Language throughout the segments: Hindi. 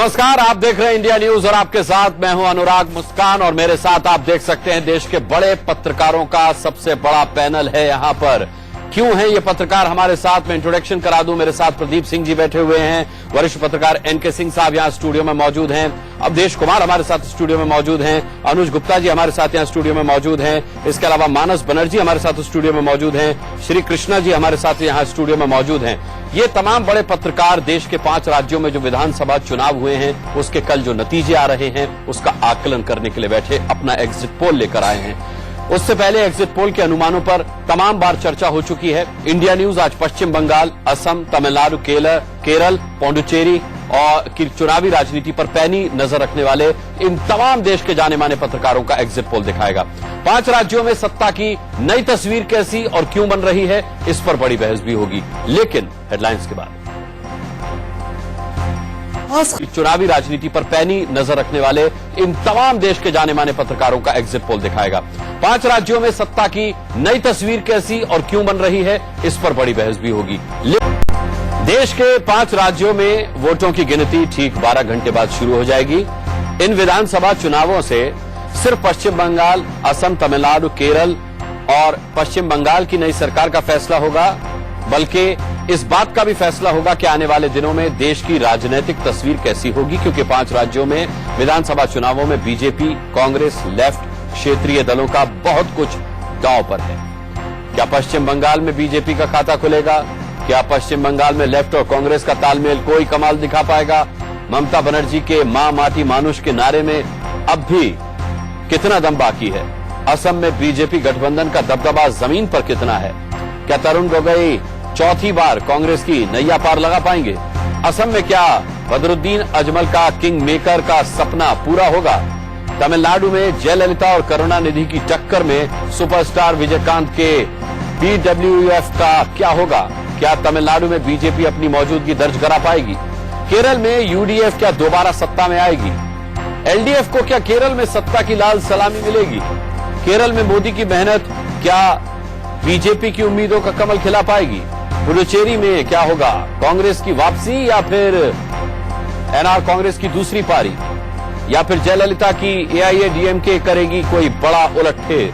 नमस्कार, आप देख रहे हैं इंडिया न्यूज और आपके साथ मैं हूं अनुराग मुस्कान। और मेरे साथ आप देख सकते हैं देश के बड़े पत्रकारों का सबसे बड़ा पैनल है यहां पर। क्यों है ये पत्रकार हमारे साथ? मैं इंट्रोडक्शन करा दूं। मेरे साथ प्रदीप सिंह जी बैठे हुए हैं, वरिष्ठ पत्रकार एनके सिंह साहब यहां स्टूडियो में मौजूद हैं। अवधेश कुमार हमारे साथ स्टूडियो में मौजूद हैं। अनुज गुप्ता जी हमारे साथ यहां स्टूडियो में मौजूद हैं। इसके अलावा मानस बनर्जी हमारे साथ स्टूडियो में मौजूद हैं। श्री कृष्णा जी हमारे साथ यहां स्टूडियो में मौजूद हैं। ये तमाम बड़े पत्रकार देश के 5 राज्यों में जो विधानसभा चुनाव हुए हैं उसके कल जो नतीजे आ रहे हैं उसका आकलन करने के लिए बैठे, अपना एग्जिट पोल लेकर आए हैं। उससे पहले एग्जिट पोल के अनुमानों पर तमाम बार चर्चा हो चुकी है। इंडिया न्यूज आज पश्चिम बंगाल, असम, तमिलनाडु, केरल, पौंडुचेरी और की चुनावी राजनीति पर पैनी नजर रखने वाले इन तमाम देश के जाने माने पत्रकारों का एग्जिट पोल दिखाएगा। 5 राज्यों में सत्ता की नई तस्वीर कैसी और क्यों बन रही है, इस पर बड़ी बहस भी होगी। लेकिन हेडलाइंस के बाद चुनावी राजनीति पर पैनी नजर रखने वाले इन तमाम देश के जाने माने पत्रकारों का एग्जिट पोल दिखाएगा। 5 राज्यों में सत्ता की नई तस्वीर कैसी और क्यों बन रही है, इस पर बड़ी बहस भी होगी। देश के 5 राज्यों में वोटों की गिनती ठीक 12 घंटे बाद शुरू हो जाएगी। इन विधानसभा चुनावों से सिर्फ पश्चिम बंगाल, असम, तमिलनाडु, केरल और पश्चिम बंगाल की नई सरकार का फैसला होगा, बल्कि इस बात का भी फैसला होगा कि आने वाले दिनों में देश की राजनीतिक तस्वीर कैसी होगी, क्योंकि 5 राज्यों में विधानसभा चुनावों में बीजेपी, कांग्रेस, लेफ्ट, क्षेत्रीय दलों का बहुत कुछ दांव पर है। क्या पश्चिम बंगाल में बीजेपी का खाता खुलेगा? क्या पश्चिम बंगाल में लेफ्ट और कांग्रेस का तालमेल कोई कमाल दिखा पाएगा? ममता बनर्जी के मां माटी मानुष के नारे में अब भी कितना दम बाकी है? असम में बीजेपी गठबंधन का दबदबा जमीन पर कितना है? क्या तरुण गोगोई चौथी बार कांग्रेस की नैया पार लगा पाएंगे? असम में क्या बदरुद्दीन अजमल का किंग मेकर का सपना पूरा होगा? तमिलनाडु में जयललिता और करुणानिधि की टक्कर में सुपरस्टार विजयकांत के BWF का क्या होगा? क्या तमिलनाडु में बीजेपी अपनी मौजूदगी दर्ज करा पाएगी? केरल में UDF क्या दोबारा सत्ता में आएगी? LDF को क्या केरल में सत्ता की लाल सलामी मिलेगी? केरल में मोदी की मेहनत क्या बीजेपी की उम्मीदों का कमल खिला पाएगी? पुडुचेरी में क्या होगा? कांग्रेस की वापसी या फिर NR कांग्रेस की दूसरी पारी, या फिर जयललिता की AIADMK करेगी कोई बड़ा उलटफेर?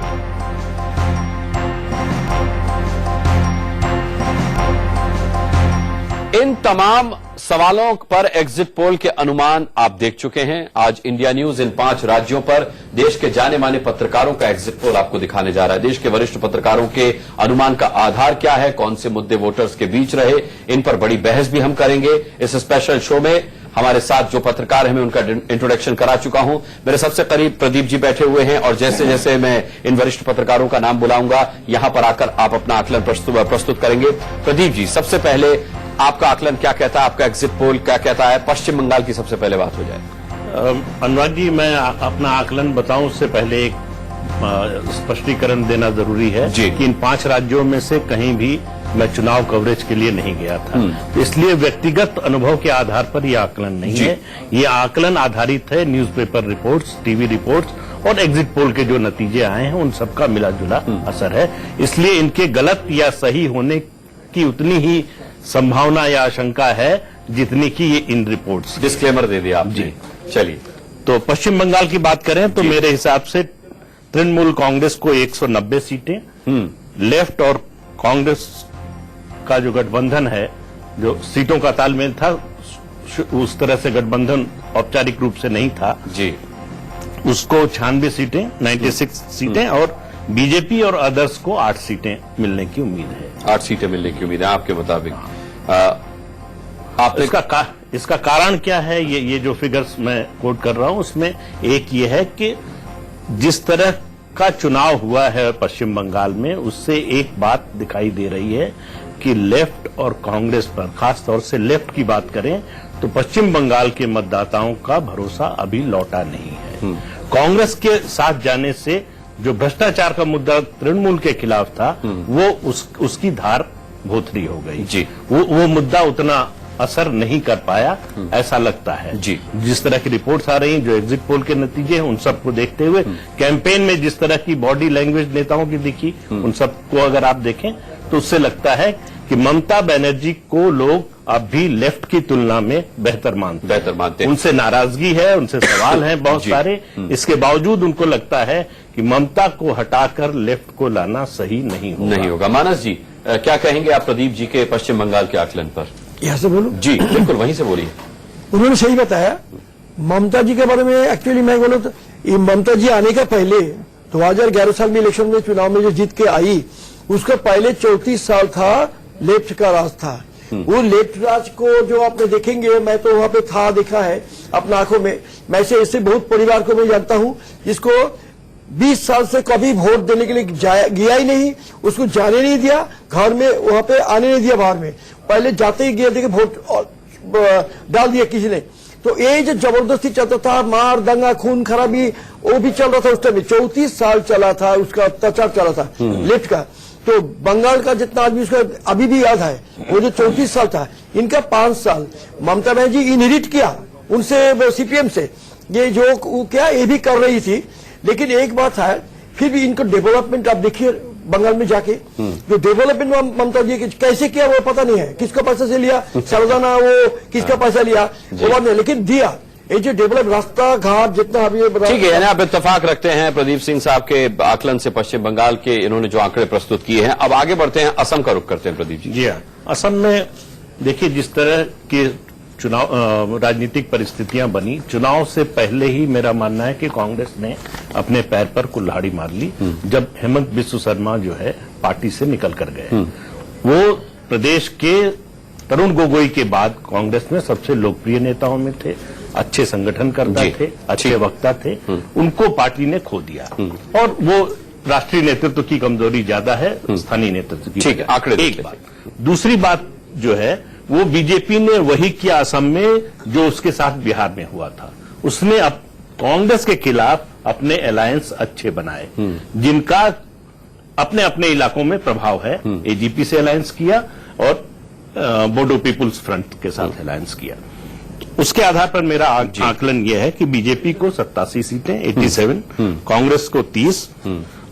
इन तमाम सवालों पर एग्जिट पोल के अनुमान आप देख चुके हैं। आज इंडिया न्यूज इन 5 राज्यों पर देश के जाने माने पत्रकारों का एग्जिट पोल आपको दिखाने जा रहा है। देश के वरिष्ठ पत्रकारों के अनुमान का आधार क्या है, कौन से मुद्दे वोटर्स के बीच रहे, इन पर बड़ी बहस भी हम करेंगे। इस स्पेशल शो में हमारे साथ जो पत्रकार हैं मैं उनका इंट्रोडक्शन करा चुका हूं। मेरे सबसे करीब प्रदीप जी बैठे हुए हैं और जैसे जैसे मैं इन वरिष्ठ पत्रकारों का नाम बुलाऊंगा यहां पर आकर आप अपना आकलन प्रस्तुत करेंगे। प्रदीप जी, सबसे पहले आपका आकलन क्या कहता है? आपका एग्जिट पोल क्या कहता है? पश्चिम बंगाल की सबसे पहले बात हो जाए। अनुराग जी, मैं अपना आकलन बताऊं उससे पहले एक स्पष्टीकरण देना जरूरी है कि इन 5 राज्यों में से कहीं भी मैं चुनाव कवरेज के लिए नहीं गया था, इसलिए व्यक्तिगत अनुभव के आधार पर यह आकलन नहीं है। ये आकलन आधारित है न्यूज़पेपर रिपोर्ट्स, टीवी रिपोर्ट्स और एग्जिट पोल के जो नतीजे आए हैं उन सबका मिला जुला असर है। इसलिए इनके गलत या सही होने की उतनी ही संभावना या आशंका है जितनी की ये इन रिपोर्ट्स। डिस्क्लेमर दे दिया आप जी। चलिए, तो पश्चिम बंगाल की बात करें तो मेरे हिसाब से तृणमूल कांग्रेस को 190 सीटें, लेफ्ट और कांग्रेस का जो गठबंधन है, जो सीटों का तालमेल था उस तरह से गठबंधन औपचारिक रूप से नहीं था जी, उसको 96 सीटें, 96 सीटें और बीजेपी और अदर्स को 8 सीटें मिलने की उम्मीद है। 8 सीटें मिलने की उम्मीद है आपके मुताबिक। आपने इसका कारण क्या है? ये जो फिगर्स मैं कोट कर रहा हूं उसमें एक ये है कि जिस तरह का चुनाव हुआ है पश्चिम बंगाल में, उससे एक बात दिखाई दे रही है कि लेफ्ट और कांग्रेस पर, खास तौर से लेफ्ट की बात करें तो पश्चिम बंगाल के मतदाताओं का भरोसा अभी लौटा नहीं है। कांग्रेस के साथ जाने से जो भ्रष्टाचार का मुद्दा तृणमूल के खिलाफ था वो उसकी धार भोथरी हो गई जी। वो मुद्दा उतना असर नहीं कर पाया ऐसा लगता है जी। जिस तरह की रिपोर्ट्स आ रही हैं, जो एग्जिट पोल के नतीजे हैं, उन सबको देखते हुए कैंपेन में जिस तरह की बॉडी लैंग्वेज नेताओं की दिखी, उन सबको अगर आप देखें तो उससे लगता है कि ममता बनर्जी को लोग अब भी लेफ्ट की तुलना में बेहतर मानते हैं। उनसे नाराजगी है, उनसे सवाल हैं बहुत सारे। इसके बावजूद उनको लगता है कि ममता को हटाकर लेफ्ट को लाना सही नहीं होगा। मानस जी, क्या कहेंगे आप प्रदीप जी के पश्चिम बंगाल के आकलन पर? यहां से बोलूं? जी बिल्कुल, वहीं से बोलिए। उन्होंने सही बताया। ममता जी के बारे में एक्चुअली मैं बोलूं तो ये ममता जी आने का पहले 2011 साल में इलेक्शन में चुनाव में जो जीत के आई, उसका पहले 34 साल था लेफ्ट का राज था। वो लेफ्ट राज को जो आपने देखेंगे, मैं तो वहां पे था, देखा है अपना आंखों में। मैं से ऐसे बहुत परिवार को मैं जानता हूं जिसको 20 साल से कभी वोट देने के लिए गया ही नहीं, उसको जाने नहीं दिया, घर में वहां पे आने नहीं दिया, बाहर में पहले जाते ही गया देखे वोट डाल दिया किसी ने। तो ये जो जबरदस्ती चलता था, मार दंगा खून खराबी, वो भी चल रहा था उस टाइम में। 34 साल चला था, उसका अत्याचार चला था लेफ्ट का। तो बंगाल का जितना आदमी उसका अभी भी याद है, वो जो 34 साल था, इनका 5 साल ममता बनर्जी इनहेरिट किया उनसे, सीपीएम से। ये जो क्या ये भी कर रही थी, लेकिन एक बात है, फिर भी इनको डेवलपमेंट आप देखिए बंगाल में जाके, जो डेवलपमेंट ममता जी कैसे किया वो पता नहीं है। किसका पैसा से लिया, सरदाना वो किसका पैसा लिया वो बात नहीं, लेकिन दिया। ये जो डेवलप रास्ता घाट जितना अभी ठीक है, यानी आप इत्तेफाक रखते हैं प्रदीप सिंह साहब के आकलन से पश्चिम बंगाल के, इन्होंने जो आंकड़े प्रस्तुत किए हैं। अब आगे बढ़ते हैं, असम का रुख करते हैं प्रदीप जी। जी हाँ, असम में देखिए जिस तरह के चुनाव राजनीतिक परिस्थितियां बनी, चुनाव से पहले ही मेरा मानना है कि कांग्रेस ने अपने पैर पर कुल्हाड़ी मार ली जब हेमंत बिस्व शर्मा जो है पार्टी से निकल कर गए। वो प्रदेश के तरुण गोगोई के बाद कांग्रेस में सबसे लोकप्रिय नेताओं में थे, अच्छे संगठन करता थे, अच्छे वक्ता थे। उनको पार्टी ने खो दिया और वो राष्ट्रीय नेतृत्व की कमजोरी ज्यादा है, स्थानीय नेतृत्व की। ठीक है, आंकड़े एक बात। दूसरी बात जो है, वो बीजेपी ने वही किया असम में जो उसके साथ बिहार में हुआ था। उसने अब कांग्रेस के खिलाफ अपने अलायंस अच्छे बनाए, जिनका अपने अपने इलाकों में प्रभाव है। एजीपी से अलायंस किया और बोडो पीपुल्स फ्रंट के साथ अलायंस किया। उसके आधार पर मेरा आकलन यह है कि बीजेपी को 87 सीटें, 87, कांग्रेस को 30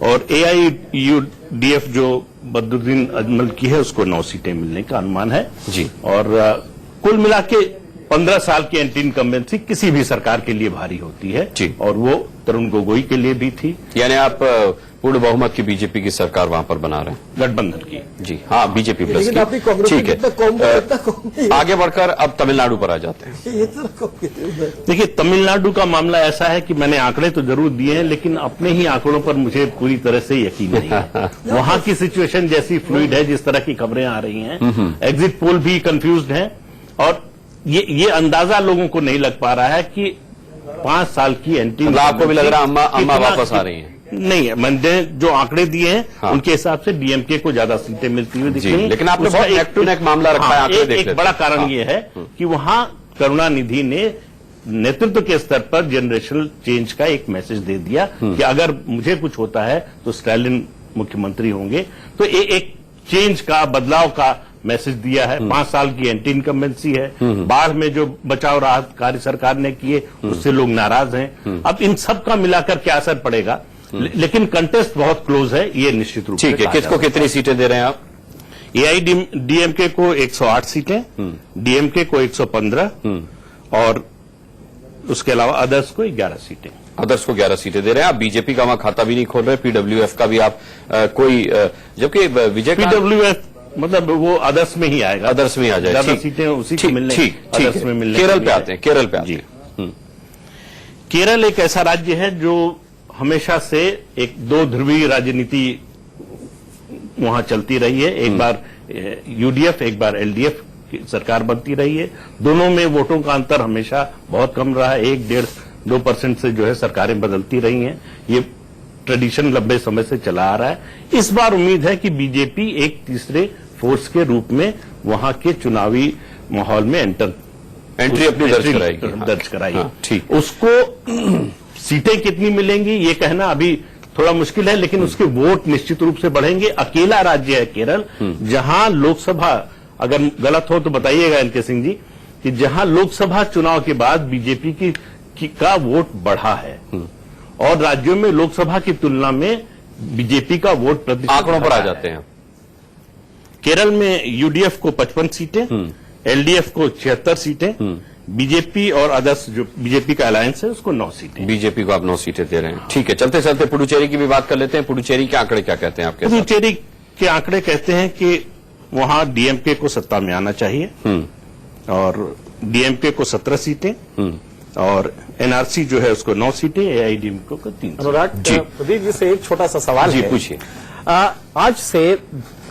और एआईयूडीएफ जो बदरुद्दीन अजमल की है उसको 9 सीटें मिलने का अनुमान है जी। और कुल मिला के 15 साल की एंटी इनकम्बेंसी किसी भी सरकार के लिए भारी होती है जी। और वो तरुण गोगोई के लिए भी थी। यानी आप पूर्ण बहुमत की बीजेपी की सरकार वहां पर बना रहे हैं, गठबंधन की। जी हाँ, बीजेपी प्लस की। ठीक है, आगे बढ़कर अब तमिलनाडु पर आ जाते हैं। देखिए, तमिलनाडु का मामला ऐसा है कि मैंने आंकड़े तो जरूर दिए हैं, लेकिन अपने ही आंकड़ों पर मुझे पूरी तरह से यकीन नहीं है। वहां की सिचुएशन जैसी फ्लूइड है, जिस तरह की खबरें आ रही हैं, एग्जिट पोल भी कंफ्यूज्ड है और ये अंदाजा लोगों को नहीं लग पा रहा है कि 5 साल की एंटी, मतलब आपको भी लग रहा है अम्मा वापस आ रही है? नहीं, मैंने जो आंकड़े दिए हैं हाँ। उनके हिसाब से डीएमके को ज्यादा सीटें मिलती हुई दिख रही हैं। लेकिन आपने बहुत नेक टू नेक मामला रखा है, आंकड़े देख एक बड़ा कारण ये है कि वहां करुणानिधि ने नेतृत्व के स्तर पर जनरेशनल चेंज का एक मैसेज दे दिया कि अगर मुझे कुछ होता है तो स्टालिन मुख्यमंत्री होंगे। तो एक चेंज का, बदलाव का मैसेज दिया है। 5 साल की एंटी इनकम्बेंसी है, बाढ़ में जो बचाव राहत कार्य सरकार ने किए उससे लोग नाराज हैं। अब इन सब का मिलाकर क्या असर पड़ेगा, लेकिन कंटेस्ट बहुत क्लोज है, ये निश्चित रूप से। ठीक है, किसको कितनी सीटें दे रहे हैं आप? एआईडीएमके को 108 सीटें, डीएमके को 115 और उसके अलावा अदर्स को 11 सीटें। अदर्स को 11 सीटें दे रहे हैं आप। बीजेपी का वहां खाता भी नहीं खोल रहे, पीडब्ल्यूएफ का भी आप कोई, जबकि विजय पीडब्ल्यूएफ मतलब वो अदर्स में ही आएगा, अदर्स में आ जाए, ज्यादा सीटें उसी को मिलने, अदर्स में मिलने। केरल पे आते हैं, केरल पे आते हैं। केरल एक ऐसा राज्य है जो हमेशा से एक 2 ध्रुवीय राजनीति वहां चलती रही है। एक बार यूडीएफ, एक बार एलडीएफ की सरकार बनती रही है। दोनों में वोटों का अंतर हमेशा बहुत कम रहा है, 1-1.5-2% से जो है सरकारें बदलती रही हैं। ये ट्रेडिशन लंबे समय से चला आ रहा है। इस बार उम्मीद है कि बीजेपी एक तीसरे फोर्स के रूप में वहां के चुनावी माहौल में एंट्री अपनी दर्ज कराएगी। ठीक, उसको सीटें कितनी मिलेंगी ये कहना अभी थोड़ा मुश्किल है, लेकिन उसके वोट निश्चित रूप से बढ़ेंगे। अकेला राज्य है केरल जहां लोकसभा, अगर गलत हो तो बताइएगा एलके सिंह जी, कि जहां लोकसभा चुनाव के बाद बीजेपी का वोट बढ़ा है और राज्यों में लोकसभा की तुलना में बीजेपी का वोट प्रतिशत आंकड़ों पर आ जाते हैं। केरल में यूडीएफ को 55 सीटें, एलडीएफ को 76 सीटें, बीजेपी और अदर्स जो बीजेपी का अलायंस है उसको 9 सीटें। बीजेपी को आप 9 सीटें दे रहे हैं, ठीक है। चलते चलते पुडुचेरी की भी बात कर लेते हैं। पुडुचेरी के आंकड़े क्या कहते हैं आपके? पुडुचेरी के आंकड़े कहते हैं कि वहां डीएमके को सत्ता में आना चाहिए और डीएमके को 17 सीटें और एनआरसी जो है उसको 9 सीटें, एआईडीएमके को 3। अनुराग जी, प्रदीप जी से एक छोटा सा सवाल जी है। पूछिए। आज से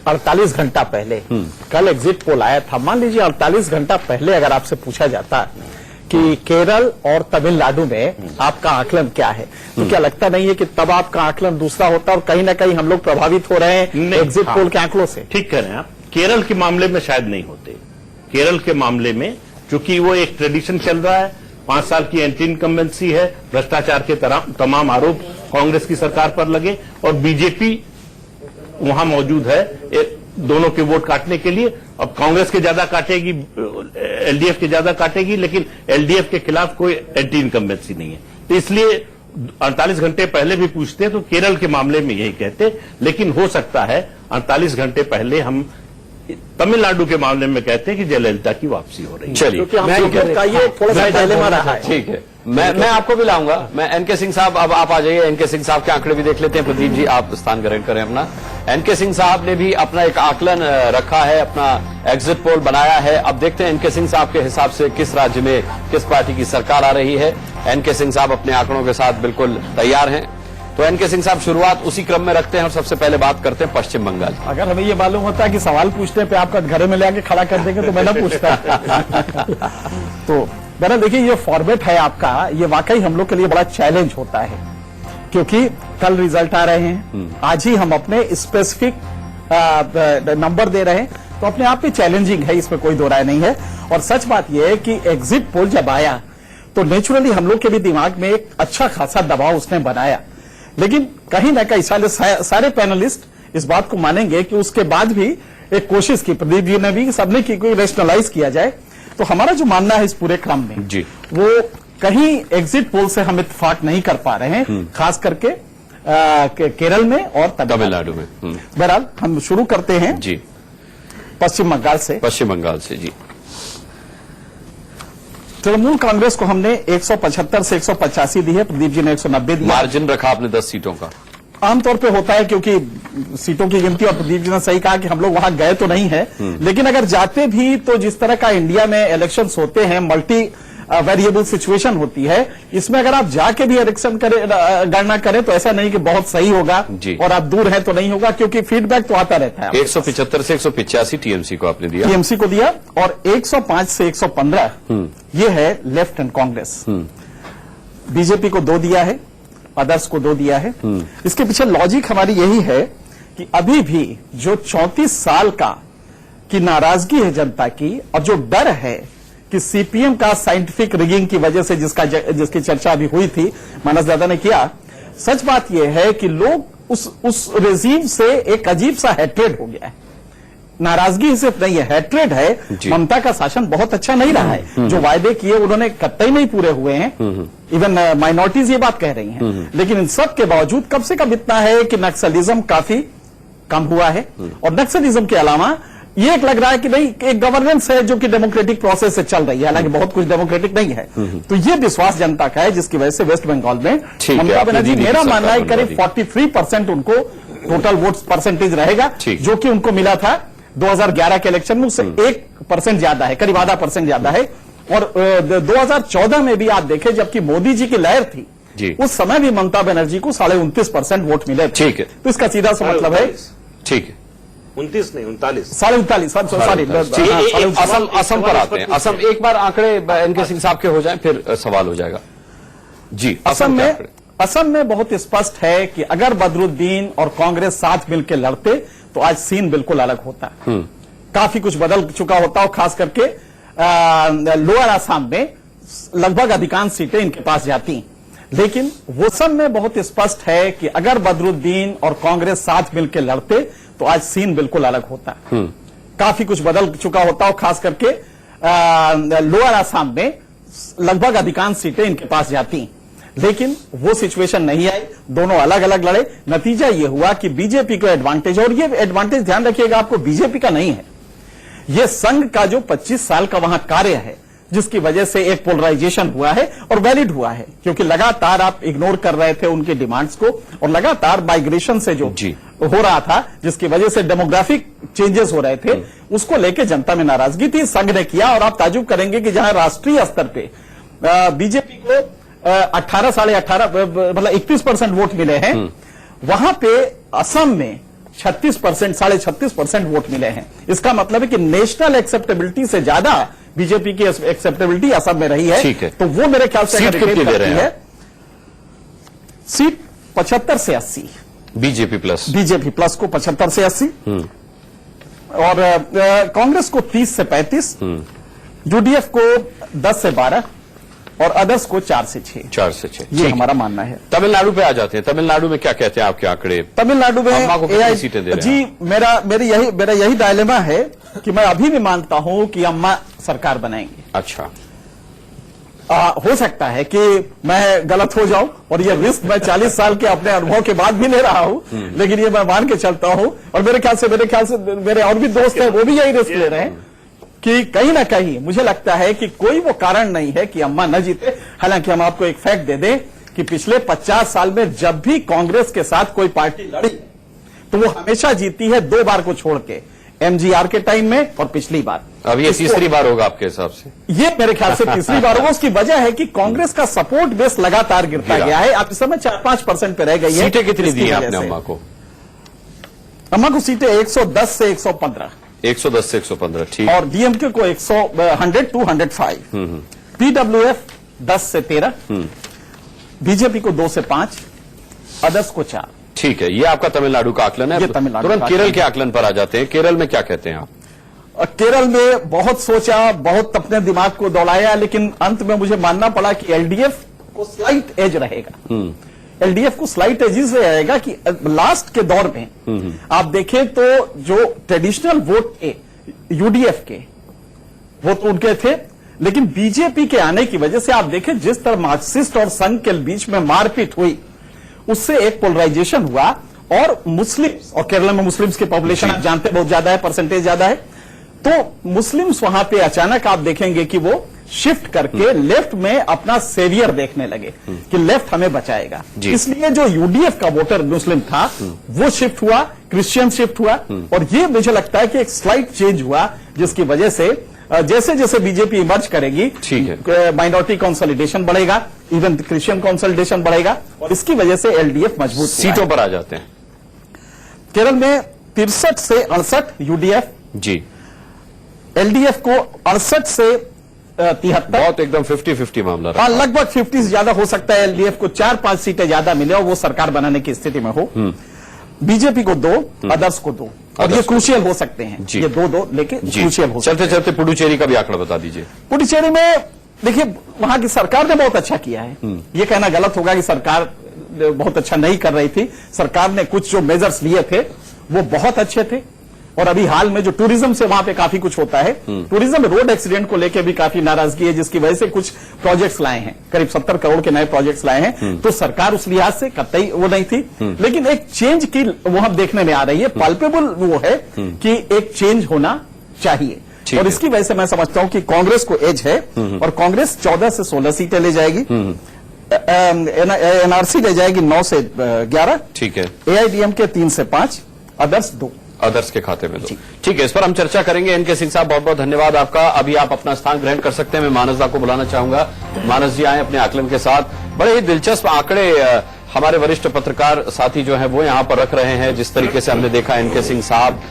48 घंटा पहले कल एग्जिट पोल आया था। मान लीजिए 48 घंटा पहले अगर आपसे पूछा जाता कि केरल और तमिलनाडु में आपका आकलन क्या है, तो क्या लगता नहीं है कि तब आपका आकलन दूसरा होता और कहीं ना कहीं हम लोग प्रभावित हो रहे हैं एग्जिट पोल के आंकड़ों से? ठीक कह रहे हैं आप। केरल के मामले में शायद नहीं होते। केरल के मामले में चूंकि वो एक ट्रेडिशन चल रहा है, 5 साल की एंटी इनकम्बेंसी है, भ्रष्टाचार के तमाम आरोप कांग्रेस की सरकार पर लगे और बीजेपी वहां मौजूद है दोनों के वोट काटने के लिए। अब कांग्रेस के ज्यादा काटेगी, एलडीएफ के ज्यादा काटेगी, लेकिन एलडीएफ के खिलाफ कोई एंटी इनकम्बेंसी नहीं है। तो इसलिए 48 घंटे पहले भी पूछते तो केरल के मामले में यही कहते, लेकिन हो सकता है 48 घंटे पहले हम तमिलनाडु के मामले में कहते हैं कि जयललिता की वापसी हो रही है। चलिए, क्योंकि हम लोगों का ये थोड़ा सा डायलेमा रहा है। ठीक है, मैं आपको भी लाऊंगा। मैं एनके सिंह साहब, अब आप आ जाइए। एनके सिंह साहब के आंकड़े भी देख लेते हैं। प्रदीप जी आप स्थान ग्रहण करें अपना। एनके सिंह साहब ने भी अपना एक आकलन रखा है, अपना एग्जिट पोल बनाया है। अब देखते हैं एनके सिंह साहब के हिसाब से किस राज्य में किस पार्टी की सरकार आ रही है। एनके सिंह साहब अपने आंकड़ों के साथ बिल्कुल तैयार हैं। तो एनके सिंह साहब शुरुआत उसी क्रम में रखते हैं और सबसे पहले बात करते हैं पश्चिम बंगाल। अगर हमें ये मालूम होता है कि सवाल पूछने पे आपका घर में ले आके खड़ा कर देंगे तो मैं ना पूछता। तो बहरहाल देखिए, ये फॉर्मेट है आपका, ये वाकई हम लोग के लिए बड़ा चैलेंज होता है क्योंकि कल रिजल्ट आ रहे हैं, आज ही हम अपने स्पेसिफिक नंबर दे रहे हैं, तो अपने आप में चैलेंजिंग है, इसमें कोई दो राय नहीं है। और सच बात यह है कि एग्जिट पोल जब आया तो नेचुरली हम लोग के भी दिमाग में एक अच्छा खासा दबाव उसने बनाया, लेकिन कहीं ना कहीं सारे पैनलिस्ट इस बात को मानेंगे कि उसके बाद भी एक कोशिश की, प्रदीप जी ने भी, सबने की, कोई रेशनलाइज किया जाए। तो हमारा जो मानना है इस पूरे क्रम में जी, वो कहीं एग्जिट पोल से हम इत्तेफाक नहीं कर पा रहे हैं, खास करके केरल में और तमिलनाडु में। बहरहाल हम शुरू करते हैं जी पश्चिम बंगाल से। पश्चिम बंगाल से जी। तृणमूल कांग्रेस को हमने 175 से 185 दी है, प्रदीप जी ने 190 दिया। मार्जिन रखा आपने 10 सीटों का। आमतौर पे होता है क्योंकि सीटों की गिनती, और प्रदीप जी ने सही कहा कि हम लोग वहां गए तो नहीं है, लेकिन अगर जाते भी तो जिस तरह का इंडिया में इलेक्शंस होते हैं, मल्टी वेरिएबल सिचुएशन होती है, इसमें अगर आप जाके भी इलेक्शन गणना करें तो ऐसा नहीं कि बहुत सही होगा और आप दूर हैं तो नहीं होगा, क्योंकि फीडबैक तो आता रहता है। 175 से 185 टीएमसी को आपने दिया। टीएमसी को दिया, और 105 से 115 ये है लेफ्ट एंड कांग्रेस। बीजेपी को 2 दिया है, अदर्स को 2 दिया है। इसके पीछे लॉजिक हमारी यही है कि अभी भी जो 34 साल की नाराजगी है जनता की, और जो डर है कि सीपीएम का साइंटिफिक रिगिंग की वजह से जिसकी चर्चा अभी हुई थी, मानस दादा ने किया, सच बात यह है कि लोग उस रेजीम से एक अजीब सा हैट्रेड हो गया है। नाराजगी सिर्फ नहीं है, हैट्रेड है। ममता का शासन बहुत अच्छा नहीं रहा है, जो वायदे किए उन्होंने कतई नहीं पूरे हुए हैं। इवन माइनॉरिटीज ये बात कह रही हैं, लेकिन इन सब के बावजूद कम से कम इतना है कि नक्सलिज्म काफी कम हुआ है, और नक्सलिज्म के अलावा ये एक लग रहा है कि नहीं, एक गवर्नेंस है जो कि डेमोक्रेटिक प्रोसेस से चल रही है, हालांकि बहुत कुछ डेमोक्रेटिक नहीं है। तो ये विश्वास जनता का है, जिसकी वजह से वेस्ट बंगाल में ममता बनर्जी, मेरा मानना है करीब 43% उनको टोटल वोट्स परसेंटेज रहेगा, जो कि उनको मिला था 2011 के इलेक्शन में, उससे 1% ज्यादा है, करीब आधा % ज्यादा है। और 2014 में भी आप देखें, जबकि मोदी जी की लहर थी, उस समय भी ममता बनर्जी को 29.5% वोट मिले। ठीक है, तो इसका सीधा सा मतलब है, ठीक है, 29 नहीं 39, 39, सॉरी। असम पर आते हैं। असम, एक बार आंकड़े एनके सिंह साहब के हो जाएं फिर सवाल हो जाएगा जी। असम में बहुत स्पष्ट है कि अगर बदरुद्दीन और कांग्रेस साथ मिलकर लड़ते तो आज सीन बिल्कुल अलग होता। काफी कुछ बदल चुका होता, और खास करके लोअर आसाम में लगभग अधिकांश सीटें इनके पास जाती। लेकिन वो सब में बहुत स्पष्ट है कि अगर बदरुद्दीन और कांग्रेस साथ मिलकर लड़ते तो आज सीन बिल्कुल अलग होता। काफी कुछ बदल चुका होता, और खास करके लोअर आसाम में लगभग अधिकांश सीटें इनके पास जाती। लेकिन वो सिचुएशन नहीं आई, दोनों अलग अलग लड़े। नतीजा ये हुआ कि बीजेपी को एडवांटेज, और ये एडवांटेज ध्यान रखिएगा आपको बीजेपी का नहीं है, ये संघ का जो 25 साल का वहां कार्य है, जिसकी वजह से एक पोलराइजेशन हुआ है और वैलिड हुआ है, क्योंकि लगातार आप इग्नोर कर रहे थे उनके डिमांड्स को, और लगातार माइग्रेशन से जो हो रहा था, जिसकी वजह से डेमोग्राफिक चेंजेस हो रहे थे, उसको लेके जनता में नाराजगी थी, संघ ने किया। और आप ताजुब करेंगे कि जहां राष्ट्रीय स्तर पे बीजेपी को 18 साढ़े 18 मतलब 31% वोट मिले हैं, वहां पे असम में 36% साढ़े 36% वोट मिले हैं। इसका मतलब है कि नेशनल एक्सेप्टेबिलिटी से ज्यादा बीजेपी की एक्सेप्टेबिलिटी असम में रही है। ठीक है। तो वो मेरे ख्याल से सीट कितनी दे रहे हैं? सीट 75 से 80 बीजेपी प्लस को 75 से 80 और कांग्रेस को 30 से 35, यूडीएफ को 10 से 12 और अदर्स को 4 से 6। ये हमारा मानना है। तमिलनाडु पे आ जाते हैं। तमिलनाडु में क्या कहते हैं आपके आंकड़े? तमिलनाडु में अम्मा को कितनी सीटें दे रहे हैं? जी, मेरा यही डायलेमा है कि मैं अभी भी मानता हूं कि अम्मा सरकार बनाएंगे। अच्छा, हो सकता है कि मैं गलत हो जाऊं, और ये रिस्क मैं 40 साल के अपने अनुभव के बाद भी ले रहा हूं, लेकिन ये मैं मान के चलता हूं। और मेरे ख्याल से मेरे और भी दोस्त हैं, वो भी यही रिस्क ले रहे हैं कि कहीं ना कहीं मुझे लगता है कि कोई वो कारण नहीं है कि अम्मा न जीते। हालांकि हम आपको एक फैक्ट दे दें कि पिछले 50 साल में जब भी कांग्रेस के साथ कोई पार्टी लड़ी तो वो हमेशा जीती है 2 बार को छोड़ के, एमजीआर के टाइम में और पिछली बार। अब ये तीसरी बार होगा आपके हिसाब से? ये मेरे ख्याल से तीसरी बार होगा। उसकी वजह है कि कांग्रेस का सपोर्ट बेस लगातार गिरता गया है। अब इस समय 4-5% पे रह गई है। सीटें कितनी दी आपने अम्मा को? अम्मा को सीटें 110 से 115, 110 से 115, ठीक। और डीएमके को 100 to 105, पीडब्ल्यूएफ 10 से 13, बीजेपी को 2 से 5, अदर्स को 4। ठीक है, ये आपका तमिलनाडु का आकलन है। तुरंत केरल के आकलन पर आ जाते हैं। केरल में क्या कहते हैं आप? केरल में बहुत सोचा, बहुत अपने दिमाग को दौड़ाया, लेकिन अंत में मुझे मानना पड़ा कि एलडीएफ को स्लाइट एज रहेगा। एलडीएफ को स्लाइट एज इसलिए रहेगा कि लास्ट के दौर में आप देखें तो जो ट्रेडिशनल वोट थे यूडीएफ के, वो तो उनके थे, लेकिन बीजेपी के आने की वजह से आप देखें जिस तरह मार्क्सिस्ट और संघ के बीच में मारपीट हुई, उससे एक पोलराइजेशन हुआ। और मुस्लिम्स, और केरल में मुस्लिम्स की पॉपुलेशन आप जानते बहुत ज्यादा है, परसेंटेज ज्यादा है, तो मुस्लिम्स वहां पे अचानक आप देखेंगे कि वो शिफ्ट करके लेफ्ट में अपना सेवियर देखने लगे कि लेफ्ट हमें बचाएगा। इसलिए जो यूडीएफ का वोटर मुस्लिम था वो शिफ्ट हुआ, क्रिश्चियन शिफ्ट हुआ, और ये मुझे लगता है कि एक स्लाइट चेंज हुआ, जिसकी वजह से जैसे जैसे बीजेपी इमर्ज करेगी, माइनॉरिटी कंसोलिडेशन बढ़ेगा, इवन क्रिश्चियन कंसोलिडेशन बढ़ेगा, और इसकी वजह से एलडीएफ मजबूत। सीटों पर आ जाते हैं। केरल में 63 से 68 यूडीएफ जी, एलडीएफ को 68 से 73, बहुत एकदम 50-50 मामला रहा। हाँ, लगभग 50 से ज्यादा हो सकता है। एलडीएफ को 4-5 सीटें ज्यादा मिले और वो सरकार बनाने की स्थिति में हो। बीजेपी को 2, अदर्स को 2, और ये क्रूशियल हो सकते हैं। ये 2-2 लेके क्रूशियल हो सकते हैं। चलते चलते पुडुचेरी का भी आंकड़ा बता दीजिए। पुडुचेरी में देखिए, वहां की सरकार ने बहुत अच्छा किया है। ये कहना गलत होगा कि सरकार बहुत अच्छा नहीं कर रही थी। सरकार ने कुछ जो मेजर्स लिए थे वो बहुत अच्छे थे, और अभी हाल में जो टूरिज्म से वहां पे काफी कुछ होता है, टूरिज्म रोड एक्सीडेंट को लेकर भी काफी नाराजगी है, जिसकी वजह से कुछ प्रोजेक्ट्स लाए हैं, करीब 70 करोड़ के नए प्रोजेक्ट्स लाए हैं। तो सरकार उस लिहाज से कतई वो नहीं थी, लेकिन एक चेंज की वो हम देखने में आ रही है। पल्पेबल वो है कि एक चेंज होना चाहिए, और इसकी वजह से मैं समझता हूं कि कांग्रेस को एज है, और कांग्रेस 14 से 16 सीटें ले जाएगी, एनआरसी ले जाएगी 9 से 11, ठीक है, एआईडीएमके 3 से 5, अदर्स 2, अदर्स के खाते में 2। ठीक है, इस पर हम चर्चा करेंगे। एनके सिंह साहब, बहुत बहुत धन्यवाद आपका। अभी आप अपना स्थान ग्रहण कर सकते हैं। मैं मानस दा को बुलाना चाहूंगा। मानस जी आए अपने आकलन के साथ। बड़े ही दिलचस्प आंकड़े हमारे वरिष्ठ पत्रकार साथी जो हैं वो यहां पर रख रहे हैं। जिस तरीके से हमने देखा, एनके सिंह साहब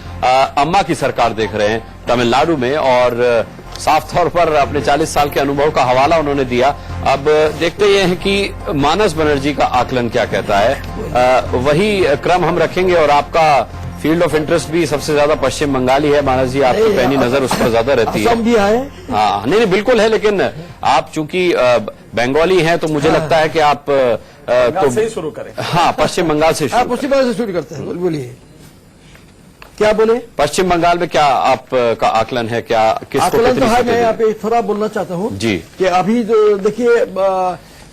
अम्मा की सरकार देख रहे हैं तमिलनाडु में, और साफ तौर पर अपने 40 साल के अनुभव का हवाला उन्होंने दिया। अब देखते ये हैं कि मानस बनर्जी का आकलन क्या कहता है। वही क्रम हम रखेंगे, और आपका फील्ड ऑफ इंटरेस्ट भी सबसे ज्यादा पश्चिम बंगाल ही है। मानस जी, आपकी पैनी नजर उस पर ज्यादा रहती है। असम भी है। हाँ, नहीं बिल्कुल है, लेकिन आप चूंकि बंगाली हैं तो मुझे लगता है कि आप तो से ही शुरू करें। हाँ, पश्चिम बंगाल से शुरू। पश्चिम बंगाल से शुरू करते हैं। बोलिए, क्या बोले? पश्चिम बंगाल में क्या आपका आकलन है? क्या किसको आकलन तो है, मैं यहाँ पे थोड़ा बोलना चाहता हूँ जी, कि अभी देखिए,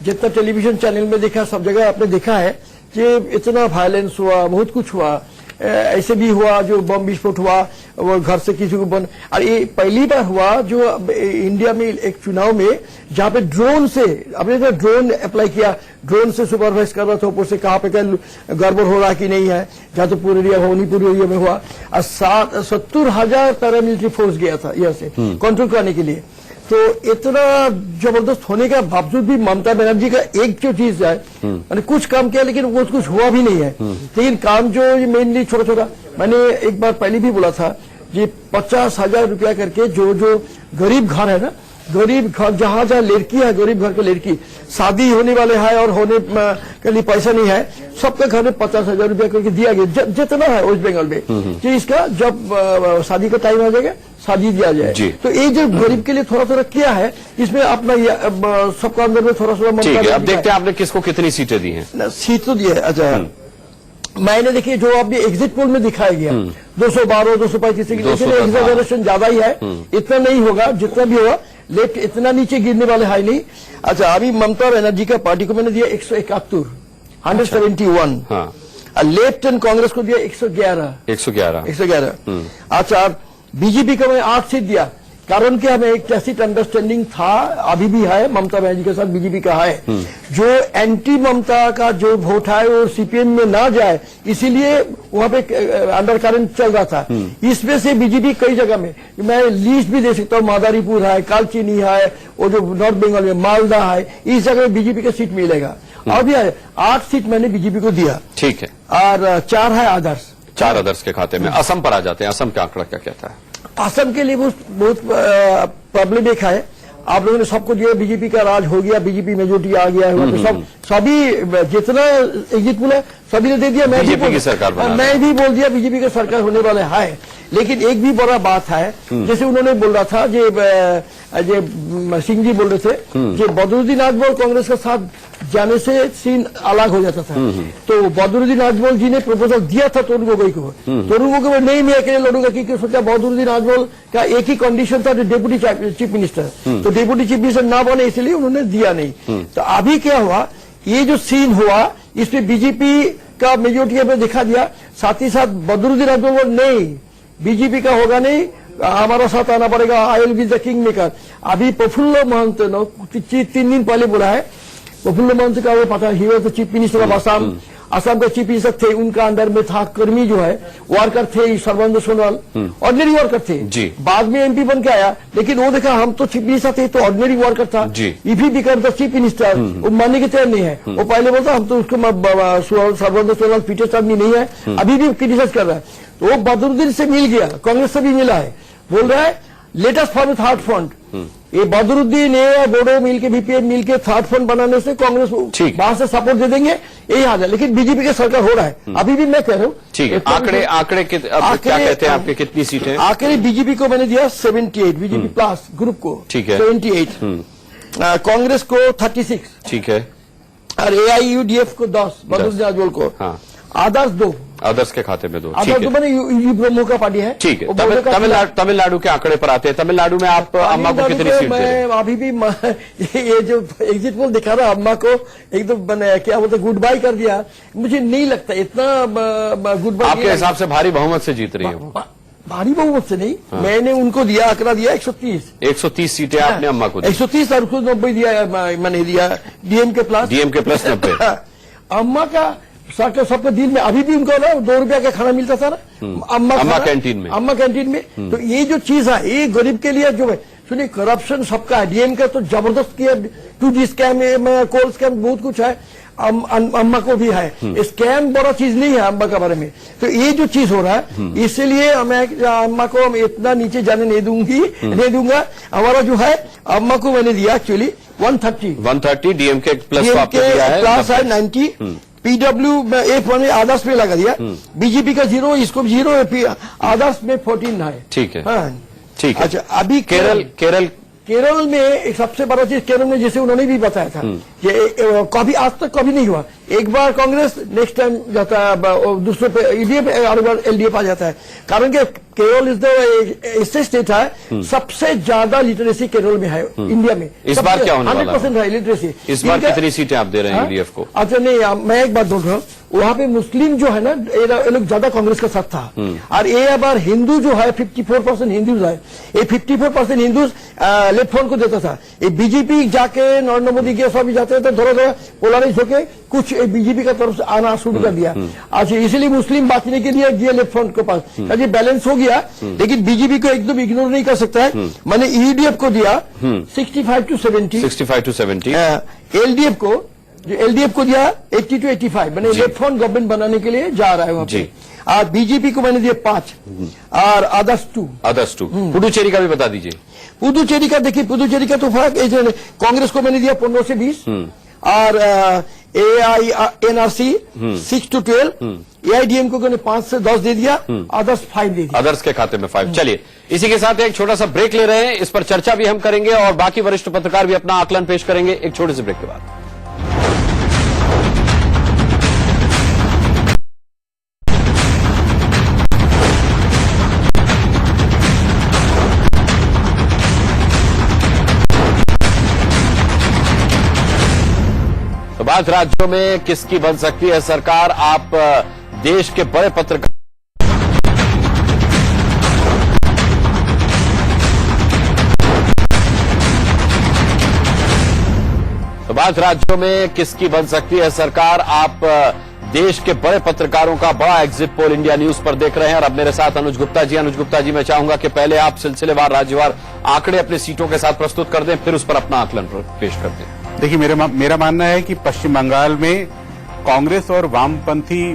जितना टेलीविजन चैनल में देखा, सब जगह आपने देखा है कि इतना वायलेंस हुआ, बहुत कुछ हुआ, ऐसे भी हुआ जो बम विस्फोट हुआ, वो घर से किसी को बन, और ये पहली बार हुआ जो इंडिया में एक चुनाव में जहां पे ड्रोन से, आपने तो ड्रोन अप्लाई किया, ड्रोन से सुपरवाइज कर रहा था ऊपर से कहां पे क्या गड़बड़ हो रहा कि नहीं है, जहां तो पूरे एरिया मणिपुर एरिया में हुआ, और 70,000 पैरामिलिट्री फोर्स गया था यहाँ से कंट्रोल करने के लिए। तो इतना जबरदस्त होने के बावजूद भी ममता बनर्जी का एक जो चीज है, मैंने कुछ काम किया लेकिन वो कुछ हुआ भी नहीं है। लेकिन काम जो मेनली छोटा छोटा, मैंने एक बार पहले भी बोला था, ये 50,000 रुपया करके जो गरीब घर है ना, गरीब घर जहां लड़की है, गरीब घर की लड़की शादी होने वाले है और होने के लिए पैसा नहीं है, सबके घर में 50,000 रुपया करके दिया गया, जितना है वेस्ट बंगाल में, कि इसका जब शादी का टाइम आ जाएगा शादी दिया जाए। तो ये जो गरीब के लिए थोड़ा थोड़ा किया है, इसमें अपना सबका अंदर में थोड़ा थोड़ा। ठीक है, अब देखते हैं आपने किसको कितनी सीटें दी हैं। सीट तो दी है। अच्छा, मैंने देखिए जो अभी एग्जिट पोल में दिखाया गया 212, 235, एग्जैजरेशन ज्यादा ही है, इतना नहीं होगा, जितना भी होगा लेफ्ट इतना नीचे गिरने वाले है नहीं। अच्छा, अभी ममता बनर्जी का पार्टी को मैंने दिया 171, 171, और लेफ्ट एंड कांग्रेस को दिया 111। अच्छा, बीजेपी को मैंने 8 सीट दिया, कारण कि हमें एक टैसिट अंडरस्टैंडिंग था, अभी भी है, ममता बनर्जी के साथ बीजेपी का है, जो एंटी ममता का जो वोट है वो सीपीएम में ना जाए, इसीलिए वहां पे अंडर करंट चल रहा था। इसमें से बीजेपी कई जगह में, मैं लिस्ट भी दे सकता हूँ, मादारीपुर है, कालचीनी है, वो जो नॉर्थ बंगाल में मालदा है, इस जगह बीजेपी का सीट मिलेगा। अभी 8 सीट मैंने बीजेपी को दिया। ठीक है, और 4 है आदर्श, 4 आदर्श के खाते में। असम पर आ जाते हैं, असम का आंकड़ा क्या कहता है? असम के लिए बहुत प्रॉब्लम एक है, आप लोगों ने सबको दिया, बीजेपी का राज हो गया, बीजेपी मेजोरिटी आ गया है, सब सभी जितना एग्जिट पोल है सभी ने दे दिया। मैं बीजेपी की सरकार मैं भी बोल दिया बीजेपी की सरकार होने वाले है। लेकिन एक भी बड़ा बात है, जैसे उन्होंने बोल रहा था, जे सिंह जी बोल रहे थे कि बदरुद्दीन आजमल कांग्रेस के साथ जाने से सीन अलग हो जाता था। तो बदरुद्दीन आजमल जी ने प्रपोजल दिया था तरुण गोगोई को, तरुण गोगोई नहीं, मैं अकेले लड़ूंगा, क्योंकि सोचा बदरुद्दीन आजमल का एक ही कंडीशन था, डेप्यूटी चीफ मिनिस्टर, तो डेप्यूटी चीफ मिनिस्टर ना बने, इसलिए उन्होंने दिया नहीं। तो अभी क्या हुआ, ये जो सीन हुआ, इसमें बीजेपी का मेजोरिटी में दिखा दिया, साथ ही साथ बदरुद्दीन आजमल नहीं, बीजेपी का होगा नहीं, हमारा साथ आना पड़ेगा, I will be the king maker. अभी प्रफुल्ल महंत ने 3 दिन पहले बोला है, प्रफुल्ल महंत का वो पता, he was the chief minister of Assam, Assam के चीफ मिनिस्टर थे, उनका अंडर में था कर्मी जो है, वर्कर थे, सर्बानंद सोनोवाल ऑर्डिनरी वर्कर थे, बाद में एमपी बन के आया, लेकिन वो देखा हम तो चीफ मिनिस्टर थे, तो ऑर्डिनरी वर्कर था, if he become the chief minister, वो मानने के तैयार नहीं है। वो पहले बोलता हम तो उसको सर्बानंद सोनोवाल पीछे आदमी नहीं है, अभी भी क्रिटिसाइज कर रहा है। तो वो बदरुद्दीन से मिल गया, कांग्रेस से भी मिला है, बोल रहा है लेटेस्ट फॉर्म थर्ड फ्रंट। ये बदरुद्दीन और बोडो मिलके बीपीएम मिलके थर्ड फ्रंट बनाने से कांग्रेस वहां से सपोर्ट दे देंगे, यही हाल है। लेकिन बीजेपी की सरकार हो रहा है, अभी भी मैं कह रहा हूँ। ठीक है, आंकड़े क्या कहते हैं आपके, कितनी सीटें? आंकड़े बीजेपी को मैंने दिया 78, बीजेपी प्लस ग्रुप को, ठीक है, 78, कांग्रेस को 36, ठीक है, और एआईयूडीएफ को 10, बदरुद्दीन आजमल को, आदर्श 2, आदर्श के खाते में 2। आदर्श तो मैंने यू ब्रह्मो का पार्टी है। ठीक है, तमिलनाडु के आंकड़े पर आते हैं। तमिलनाडु में आप अम्मा को कितनी सीट दे रहे हैं? अभी भी ये जो एग्जिट पोल दिखा रहा अम्मा को एकदम क्या बोलते गुड बाय कर दिया, मुझे नहीं लगता इतना गुड बाय। आपके हिसाब से भारी बहुमत से जीत रही है? भारी बहुमत से नहीं, मैंने उनको दिया, आंकड़ा दिया 130 सीटें आपने अम्मा को दी। 130 और खुद 90 दिया, मैंने दिया डीएमके प्लस 90। अम्मा का सबके दिल में अभी भी उनको ना 2 रुपया का खाना मिलता था ना, अम्मा कैंटीन में। तो ये जो चीज है, ये गरीब के लिए जो है, सुनिए करप्शन सबका है, डीएम का तो जबरदस्त किया, 2G स्कैम, कोल स्कैम, बहुत कुछ है, अम्मा को भी है। स्कैम बड़ा चीज नहीं है अम्मा के बारे में। तो ये जो चीज हो रहा है, इसलिए मैं अम्मा को हम इतना नीचे जाने नहीं दूंगा। हमारा जो है अम्मा को मैंने दिया एक्चुअली 130 डीएमके प्लस है 90, पीडब्ल्यू में एक आदर्श में लगा दिया, बीजेपी का 0, इसको 0, आदर्श में 14 है। ठीक है, ठीक है। अच्छा, अभी केरल में एक सबसे बड़ा चीज, केरल में जैसे उन्होंने भी बताया था कि कभी आज तक कभी नहीं हुआ, एक बार कांग्रेस नेक्स्ट टाइम जाता है, दूसरे पे ईडीएफ और बार एलडीएफ आ जाता है। कारण कि केरल इज द ऐसे स्टेट है सबसे ज्यादा लिटरेसी केरल में है इंडिया में। इस बार क्या होने वाला है? 100% है लिटरेसी। इस बार कितनी सीटें आप दे रहे हैं ईडीएफ को? अच्छा नहीं, मैं एक बात बोल रहा हूँ, वहां पे मुस्लिम जो है ना, ये लोग ज्यादा कांग्रेस के साथ था। और ये बार हिंदू जो है 54% हिंदूज है, ये 54% हिंदूज लेफ्ट फ्रंट को देता था। ये बीजेपी जाके नरेंद्र मोदी के सब जाते थे, थोड़ा थोड़ा पोलराइज होके कुछ बीजेपी का तरफ से आना शुरू कर दिया। अच्छा, इसलिए मुस्लिम बांटने के लिए गया लेफ्ट फ्रंट के पास, ये बैलेंस हो गया। लेकिन बीजेपी को एकदम इग्नोर नहीं कर सकता है। मैंने ईडीएफ को दिया 65 to 70, एलडीएफ को दिया 80 to 85, मैंने लेफ्ट फ्रंट गवर्नमेंट बनाने के लिए जा रहा है वहां पे। और बीजेपी को मैंने दिया 5 और अदर्स 2। पुडुचेरी का भी बता दीजिए। पुदुचेरी का देखिए, पुदुचेरी का तो फर्क, कांग्रेस को मैंने दिया 15 से 20 और एआईएनआरसी 6 to 12, एआईडीएम को 5 से 10 दे दिया, अदर्स 5 दे दिया। अदर्स के खाते में 5। चलिए, इसी के साथ एक छोटा सा ब्रेक ले रहे हैं, इस पर चर्चा भी हम करेंगे और बाकी वरिष्ठ पत्रकार भी अपना आकलन पेश करेंगे एक छोटे से ब्रेक के बाद। तो 5 राज्यों में किसकी बन सकती है सरकार? आप देश के बड़े पत्रकार तो 5 राज्यों में किसकी बन सकती है सरकार? आप देश के बड़े पत्रकारों का बड़ा एग्जिट पोल इंडिया न्यूज पर देख रहे हैं और अब मेरे साथ अनुज गुप्ता जी। अनुज गुप्ता जी, मैं चाहूंगा कि पहले आप सिलसिलेवार राज्यवार आंकड़े अपने सीटों के साथ प्रस्तुत कर दें, फिर उस पर अपना आकलन पेश कर दें। देखिए, मेरा मानना है कि पश्चिम बंगाल में कांग्रेस और वामपंथी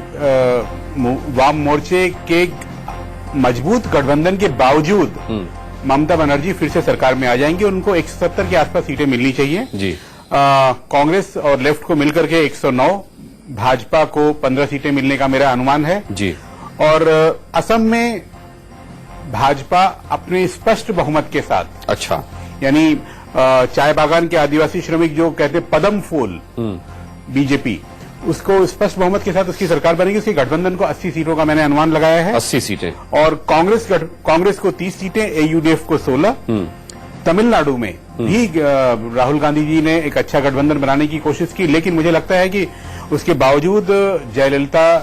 वाम मोर्चे के मजबूत गठबंधन के बावजूद ममता बनर्जी फिर से सरकार में आ जाएंगी। उनको 170 के आसपास सीटें मिलनी चाहिए जी। कांग्रेस और लेफ्ट को मिलकर के 109, भाजपा को 15 सीटें मिलने का मेरा अनुमान है जी। और असम में भाजपा अपने स्पष्ट बहुमत के साथ, अच्छा, यानी चाय बागान के आदिवासी श्रमिक जो कहते पदम फूल बीजेपी, उसको स्पष्ट बहुमत के साथ उसकी सरकार बनेगी। उसकी गठबंधन को 80 सीटों का मैंने अनुमान लगाया है। 80 सीटें। और कांग्रेस को 30 सीटें, एयूडीएफ को 16। तमिलनाडु में भी राहुल गांधी जी ने एक अच्छा गठबंधन बनाने की कोशिश की, लेकिन मुझे लगता है कि उसके बावजूद जयललिता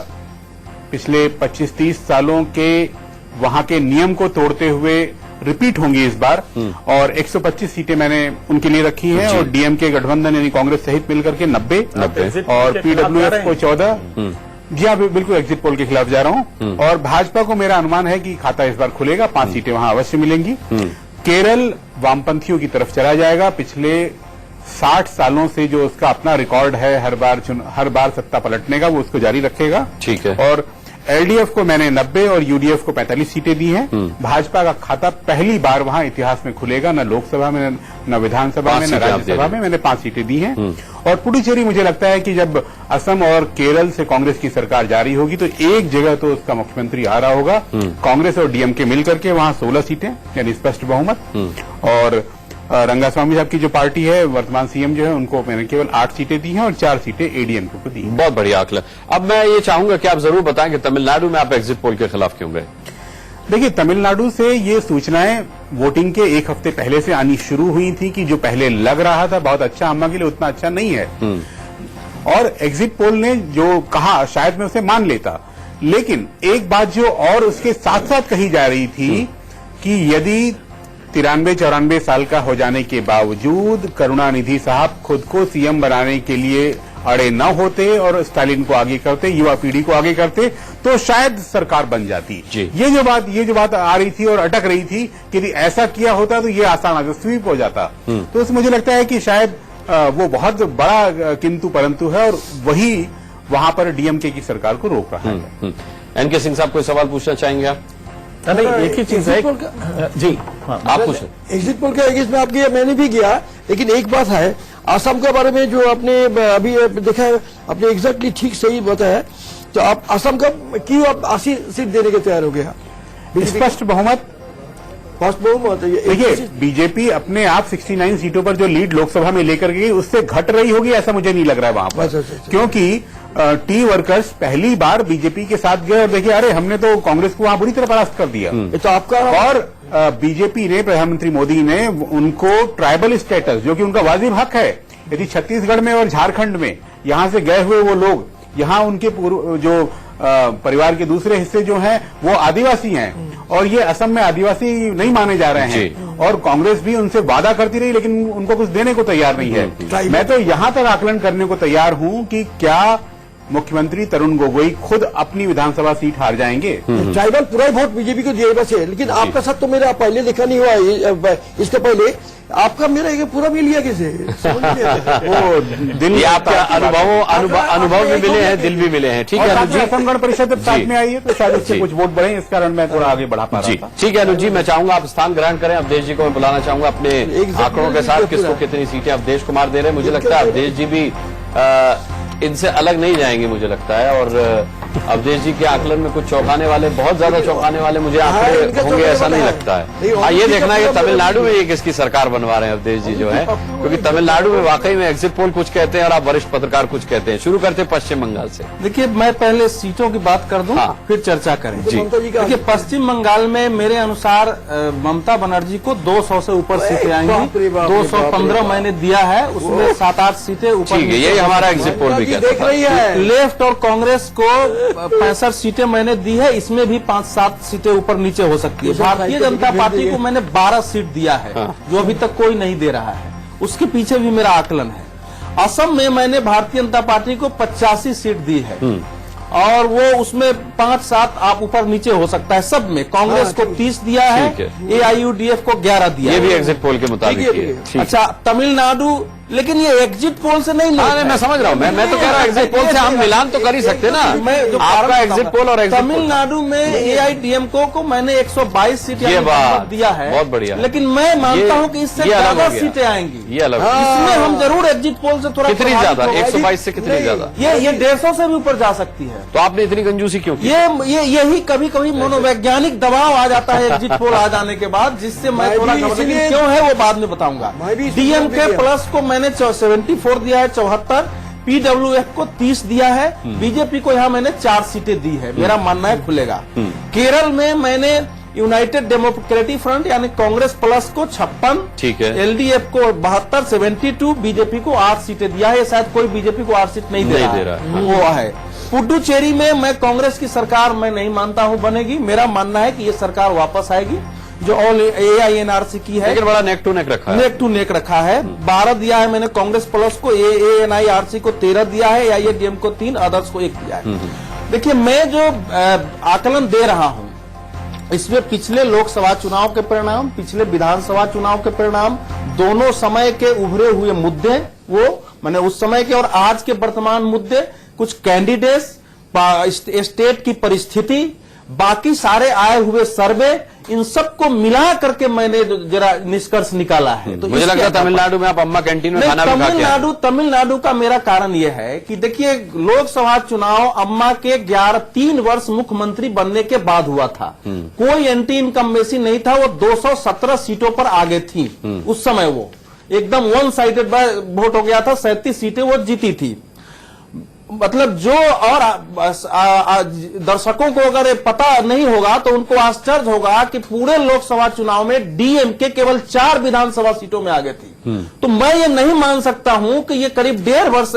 पिछले 25-30 सालों के वहां के नियम को तोड़ते हुए रिपीट होंगी इस बार, और 125 सीटें मैंने उनके लिए रखी हैं। और डीएमके गठबंधन यानी कांग्रेस सहित मिलकर के 90 और पीडब्ल्यूएफ को 14। जी हाँ, बिल्कुल एग्जिट पोल के खिलाफ जा रहा हूं। और भाजपा को मेरा अनुमान है कि खाता इस बार खुलेगा, 5 सीटें वहां अवश्य मिलेंगी। केरल वामपंथियों की तरफ चला जाएगा। पिछले 60 सालों से जो उसका अपना रिकॉर्ड है हर बार सत्ता पलटने का, वो उसको जारी रखेगा। ठीक है। और एलडीएफ को मैंने 90 और यूडीएफ को 45 सीटें दी हैं। भाजपा का खाता पहली बार वहां इतिहास में खुलेगा, न लोकसभा में, न विधानसभा में, न राज्यसभा में। मैंने 5 सीटें दी हैं। और पुडुचेरी मुझे लगता है कि जब असम और केरल से कांग्रेस की सरकार जारी होगी तो एक जगह तो उसका मुख्यमंत्री आ रहा होगा। कांग्रेस और डीएमके मिलकर के वहां 16 सीटें यानी स्पष्ट बहुमत। और रंगास्वामी साहब की जो पार्टी है, वर्तमान सीएम जो है, उनको मैंने केवल 8 सीटें दी हैं और 4 सीटें एडीएमके को दी। बहुत बढ़िया आकलन। अब मैं ये चाहूंगा कि आप जरूर बताएं कि तमिलनाडु में आप एग्जिट पोल के खिलाफ क्यों गए? देखिए, तमिलनाडु से ये सूचनाएं वोटिंग के 1 हफ्ते पहले से आनी शुरू हुई थी कि जो पहले लग रहा था बहुत अच्छा, अम्मा के लिए उतना अच्छा नहीं है। और एग्जिट पोल ने जो कहा शायद मैं उसे मान लेता, लेकिन एक बात जो और उसके साथ साथ कही जा रही थी कि यदि 93-94 साल का हो जाने के बावजूद करुणानिधि साहब खुद को सीएम बनाने के लिए अड़े न होते और स्टालिन को आगे करते, युवा पीढ़ी को आगे करते, तो शायद सरकार बन जाती। ये जो बात आ रही थी और अटक रही थी कि यदि ऐसा किया होता तो ये आसान आता, स्वीप हो जाता। तो उसमें मुझे लगता है कि शायद वो बहुत बड़ा किंतु परंतु है और वही वहां पर डीएमके की सरकार को रोक रहा है। एनके सिंह साहब कोई सवाल पूछना चाहेंगे आप? नहीं, एक ही चीज है जी, आप पूछें। एग्जिट पोल का इसमें आप गया, मैंने भी गया, लेकिन एक बात है, असम के बारे में जो आपने अभी देखा है, आपने एग्जैक्टली ठीक सही बताया। तो आप असम का क्यों आप 80 सीट देने के तैयार हो गया? स्पष्ट बहुमत। देखिए, बीजेपी अपने आप 69 सीटों पर जो लीड लोकसभा में लेकर गई उससे घट रही होगी ऐसा मुझे नहीं लग रहा है वहां पर। क्योंकि टी वर्कर्स पहली बार बीजेपी के साथ गए और देखिए, अरे हमने तो कांग्रेस को वहां बुरी तरह परास्त कर दिया। तो आपका और बीजेपी ने, प्रधानमंत्री मोदी ने उनको ट्राइबल स्टेटस, जो कि उनका वाजिब हक है, यदि छत्तीसगढ़ में और झारखंड में यहां से गए हुए वो लोग यहाँ उनके जो परिवार के दूसरे हिस्से जो हैं वो आदिवासी हैं और ये असम में आदिवासी नहीं माने जा रहे हैं और कांग्रेस भी उनसे वादा करती रही लेकिन उनको कुछ देने को तैयार नहीं है। मैं तो यहाँ तक आकलन करने को तैयार हूँ कि क्या मुख्यमंत्री तरुण गोगोई खुद अपनी विधानसभा सीट हार जाएंगे? ट्राइबल पूरा ही वोट बीजेपी को दिए बस है, लेकिन आपका साथ तो मेरा पहले देखा नहीं हुआ, इसके पहले आपका मेरा ये पूरा मिल लिया कैसे? वो दिल आपका अनुभव भी मिले हैं, दिल भी मिले हैं। ठीक है अनुज जी, असम गण परिषद साथ में आई है तो शायद उससे कुछ वोट बढ़े, इस कारण मैं थोड़ा आगे बढ़ा पा रहा था। ठीक है अनुज जी, मैं चाहूंगा आप स्थान ग्रहण करें। अवधेश जी को मैं बुलाना चाहूंगा अपने आंकड़ों के साथ, किसको कितनी सीटें अवधेश कुमार दे रहे हैं। मुझे लगता है अवधेश जी भी इनसे अलग नहीं जाएंगे मुझे लगता है, और अवधेश जी के आकलन में कुछ चौंकाने वाले, बहुत ज्यादा चौंकाने वाले मुझे आंकड़े होंगे ऐसा नहीं लगता है। हाँ, ये देखना है कि तमिलनाडु में ये किसकी सरकार बनवा रहे हैं अवधेश जी जो है, क्योंकि तमिलनाडु में वाकई में एग्जिट पोल कुछ कहते हैं और आप वरिष्ठ पत्रकार कुछ कहते हैं। शुरू करते हैं पश्चिम बंगाल से। देखिए, मैं पहले सीटों की बात कर दूं, फिर चर्चा करें। देखिए, पश्चिम बंगाल में मेरे अनुसार ममता बनर्जी को 200 से ऊपर सीटें आएंगी। 215 मैंने दिया है, उसमें 7-8 सीटें ऊपर। ठीक है, यही हमारा एग्जिट पोल भी देख रही है। लेफ्ट और कांग्रेस को 65 सीटें मैंने दी है, इसमें भी 5-7 सीटें ऊपर नीचे हो सकती है। भारतीय जनता पार्टी को मैंने 12 सीट दिया है, जो अभी तक कोई नहीं दे रहा है, उसके पीछे भी मेरा आकलन है। असम में मैंने भारतीय जनता पार्टी को 85 सीट दी है और वो उसमें 5-7 आप ऊपर नीचे हो सकता है। सब में कांग्रेस को 30 दिया है, AIUDF को 11 दिया। ये भी एग्जिट पोल के मुताबिक है। अच्छा, तमिलनाडु, लेकिन ये एग्जिट पोल से नहीं। मैं समझ रहा हूँ, मैं तो कह रहा हूँ एग्जिट पोल से हम मिलान तो कर ही सकते ना। आपका एग्जिट पोल और एग्जिट पोल, तमिलनाडु में AIDMK को मैंने 122 सीट दिया है, बहुत बढ़िया। लेकिन मैं मानता हूँ कि इससे ज्यादा सीटें आएंगी। ये अलग, इसमें हम जरूर एग्जिट पोल से थोड़ा कितनी ज्यादा, 122 से कितनी ज्यादा? ये 150 से भी ऊपर जा सकती है। तो आपने इतनी कंजूसी क्यों की? यही कभी कभी मनोवैज्ञानिक दबाव आ जाता है एग्जिट पोल आ जाने के बाद, जिससे मैं थोड़ा क्यों है वो बाद में बताऊंगा। DMK प्लस को मैंने 74 दिया है, 74। PWF को 30 दिया है। बीजेपी को यहाँ मैंने 4 सीटें दी है। मेरा मानना है खुलेगा। केरल में मैंने यूनाइटेड डेमोक्रेटिक फ्रंट यानी कांग्रेस प्लस को 56, ठीक है, LDF को 72, 72, बीजेपी को 8 सीटें दिया है। शायद कोई बीजेपी को 8 सीट नहीं दे रहा है, वो है। पुडुचेरी में मैं कांग्रेस की सरकार मैं नहीं मानता हूं बनेगी। मेरा मानना है कि ये सरकार वापस आएगी जो ऑल AINRC की है, लेकिन बड़ा नेक टू नेक रखा है। नेक टू नेक रखा है। 12 दिया है मैंने कांग्रेस प्लस को, ANIRC को 13 दिया है, AIADM को 3, अदर्स को 1 दिया है। देखिए, मैं जो आकलन दे रहा हूं इसमें पिछले लोकसभा चुनाव के परिणाम, पिछले विधानसभा चुनाव के परिणाम, दोनों समय के उभरे हुए मुद्दे, वो मैंने उस समय के और आज के वर्तमान मुद्दे, कुछ कैंडिडेट्स, स्टेट की परिस्थिति, बाकी सारे आए हुए सर्वे, इन सबको मिला करके मैंने जरा निष्कर्ष निकाला है। तो मुझे लगता है तमिलनाडु में आप अम्मा कैंटीन में खाना भी खा के आए। तमिलनाडु का मेरा कारण यह है कि देखिए, लोकसभा चुनाव अम्मा के 3 वर्ष मुख्यमंत्री बनने के बाद हुआ था। कोई एंटी इनकम्बेंसी नहीं था, वो 217 सीटों पर आगे थी उस समय। वो एकदम वन साइडेड वोट हो गया था, 37 सीटें वो जीती थी। मतलब जो, और दर्शकों को अगर पता नहीं होगा तो उनको आश्चर्य होगा कि पूरे लोकसभा चुनाव में DMK केवल 4 विधानसभा सीटों में आगे थी। तो मैं ये नहीं मान सकता हूं कि ये करीब 1.5 वर्ष,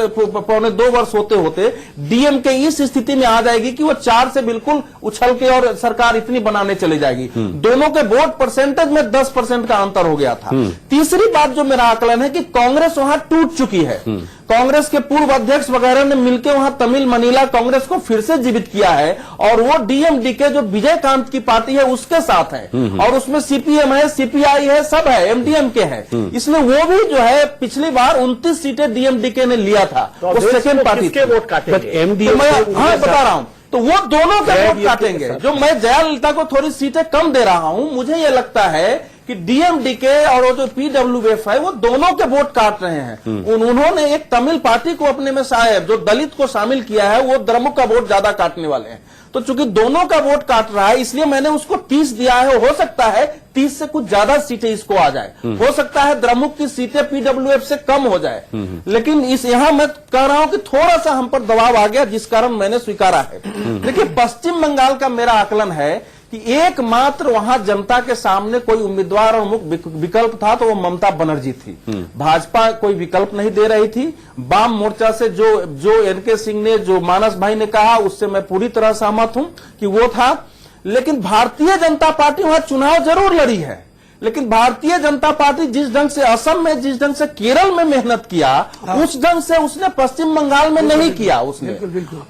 पौने 2 वर्ष होते होते DMK इस स्थिति में आ जाएगी कि वो 4 से बिल्कुल उछल के और सरकार इतनी बनाने चली जाएगी। दोनों के वोट परसेंटेज में 10% का अंतर हो गया था। तीसरी बात जो मेरा आकलन है कि कांग्रेस वहां टूट चुकी है। कांग्रेस के पूर्व अध्यक्ष वगैरह ने मिलकर वहां तमिल मनीला कांग्रेस को फिर से जीवित किया है और वो DMDK जो विजयकांत की पार्टी है उसके साथ है, और उसमें CPM है, CPI है, सब है, MDMK है। इसमें वो भी जो है पिछली बार 29 सीटें DMDK ने लिया था, तो वो सेकेंड पार्टी किसके वोट काटेंगे? मैं बता रहा हूं, तो वो दोनों के वोट काटेंगे। जो मैं जयललिता को थोड़ी सीटें कम दे रहा हूं, मुझे ये लगता है कि DMDK और वो जो PWF है वो दोनों के वोट काट रहे हैं। उन्होंने एक तमिल पार्टी को अपने में जो दलित को शामिल किया है, वो द्रमुक का वोट ज्यादा काटने वाले हैं। तो चूंकि दोनों का वोट काट रहा है, इसलिए मैंने उसको 30 दिया है। हो सकता है 30 से कुछ ज्यादा सीटें इसको आ जाए, हो सकता है द्रमुक की सीटें PWF से कम हो जाए, लेकिन यहां मैं कह रहा हूं कि थोड़ा सा हम पर दबाव आ गया, जिस कारण मैंने स्वीकारा है। देखिए, पश्चिम बंगाल का मेरा आकलन है कि एकमात्र वहां जनता के सामने कोई उम्मीदवार और मुख्य विकल्प था तो वो ममता बनर्जी थी। भाजपा कोई विकल्प नहीं दे रही थी। वाम मोर्चा से जो एनके सिंह ने, जो मानस भाई ने कहा, उससे मैं पूरी तरह सहमत हूं कि वो था। लेकिन भारतीय जनता पार्टी वहां चुनाव जरूर लड़ी है, लेकिन भारतीय जनता पार्टी जिस ढंग से असम में, जिस ढंग से केरल में मेहनत किया, उस ढंग से उसने पश्चिम बंगाल में नहीं किया उसने,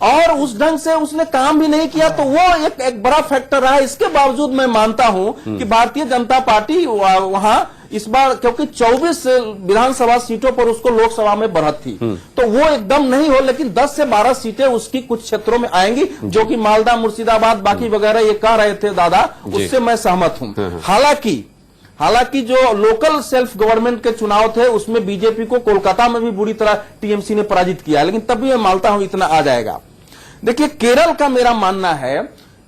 और उस ढंग से उसने काम भी नहीं किया। तो वो एक बड़ा फैक्टर रहा। इसके बावजूद मैं मानता हूं कि भारतीय जनता पार्टी वहां इस बार, क्योंकि 24 विधानसभा सीटों पर उसको लोकसभा में बढ़त थी, तो वो एकदम नहीं हो, लेकिन 10 से 12 सीटें उसकी कुछ क्षेत्रों में आएंगी, जो कि मालदा, मुर्शिदाबाद, बाकी वगैरह ये कह रहे थे दादा, उससे मैं सहमत हूं। हालांकि जो लोकल सेल्फ गवर्नमेंट के चुनाव थे उसमें बीजेपी को कोलकाता में भी बुरी तरह टीएमसी ने पराजित किया, लेकिन तब भी मैं मानता हूं इतना आ जाएगा। देखिए, केरल का मेरा मानना है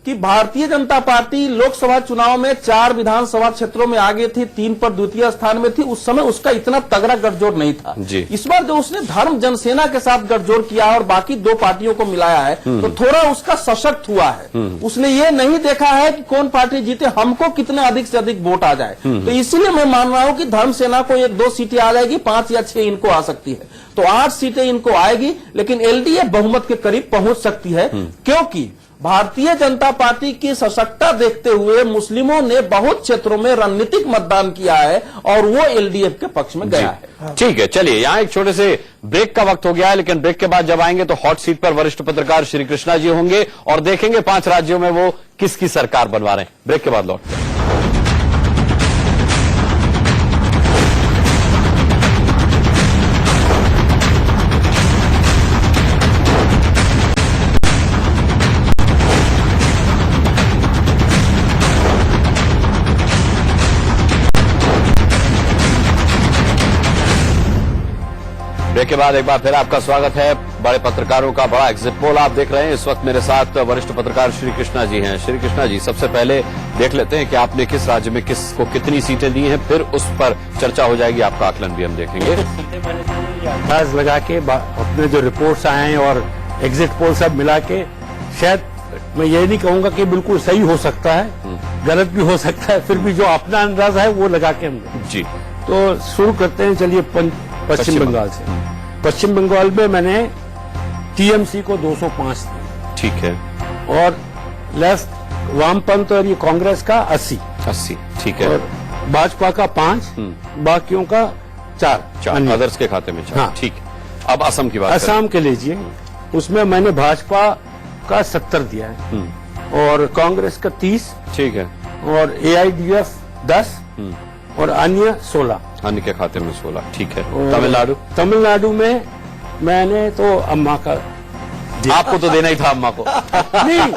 कि भारतीय जनता पार्टी लोकसभा चुनाव में 4 विधानसभा क्षेत्रों में आगे थी, 3 पर द्वितीय स्थान में थी। उस समय उसका इतना तगड़ा गठजोड़ नहीं था। इस बार जो उसने धर्म जनसेना के साथ गठजोड़ किया और बाकी 2 पार्टियों को मिलाया है, तो थोड़ा उसका सशक्त हुआ है। उसने ये नहीं देखा है कि कौन पार्टी जीते, हमको कितने अधिक से अधिक वोट आ जाए। तो इसीलिए मैं मान रहा हूं कि धर्म सेना को 1-2 सीटें आ जाएगी, 5 या 6 इनको आ सकती है, तो 8 सीटें इनको आएगी। लेकिन एलडीए बहुमत के करीब पहुंच सकती है, क्योंकि भारतीय जनता पार्टी की सशक्तता देखते हुए मुस्लिमों ने बहुत क्षेत्रों में रणनीतिक मतदान किया है और वो एलडीएफ के पक्ष में गया है। ठीक है, चलिए यहां एक छोटे से ब्रेक का वक्त हो गया है, लेकिन ब्रेक के बाद जब आएंगे तो हॉट सीट पर वरिष्ठ पत्रकार श्री कृष्णा जी होंगे और देखेंगे 5 राज्यों में वो किसकी सरकार बनवा रहे हैं। ब्रेक के बाद लौटते हैं। ब्रेक के बाद एक बार फिर आपका स्वागत है। बड़े पत्रकारों का बड़ा एग्जिट पोल आप देख रहे हैं। इस वक्त मेरे साथ वरिष्ठ पत्रकार श्री कृष्णा जी हैं। श्री कृष्णा जी, सबसे पहले देख लेते हैं कि आपने किस राज्य में किसको कितनी सीटें दी हैं, फिर उस पर चर्चा हो जाएगी, आपका आकलन भी हम देखेंगे। अंदाज लगा के अपने जो रिपोर्ट्स आए हैं और एग्जिट पोल सब मिला के, शायद मैं ये नहीं कहूंगा कि बिल्कुल सही हो सकता है, गलत भी हो सकता है, फिर भी जो अपना अंदाज है वो लगा के हमने जी। तो शुरू करते हैं। चलिए पश्चिम बंगाल से। पश्चिम बंगाल में मैंने टीएमसी को 205 दी, ठीक है, और लेफ्ट वामपंथ और ये कांग्रेस का 80, ठीक है, और भाजपा का 5, बाकियों का 4 अदर्स के खाते में 4। हाँ। ठीक है, अब असम की बात असम के लीजिए, उसमें मैंने भाजपा का 70 दिया है और कांग्रेस का 30, ठीक है, और एआईडीएफ 10 और अन्य 16, अन्य के खाते में 16, ठीक है। और तमिलनाडु में मैंने तो अम्मा का दिया। आपको तो देना ही था अम्मा को। नहीं,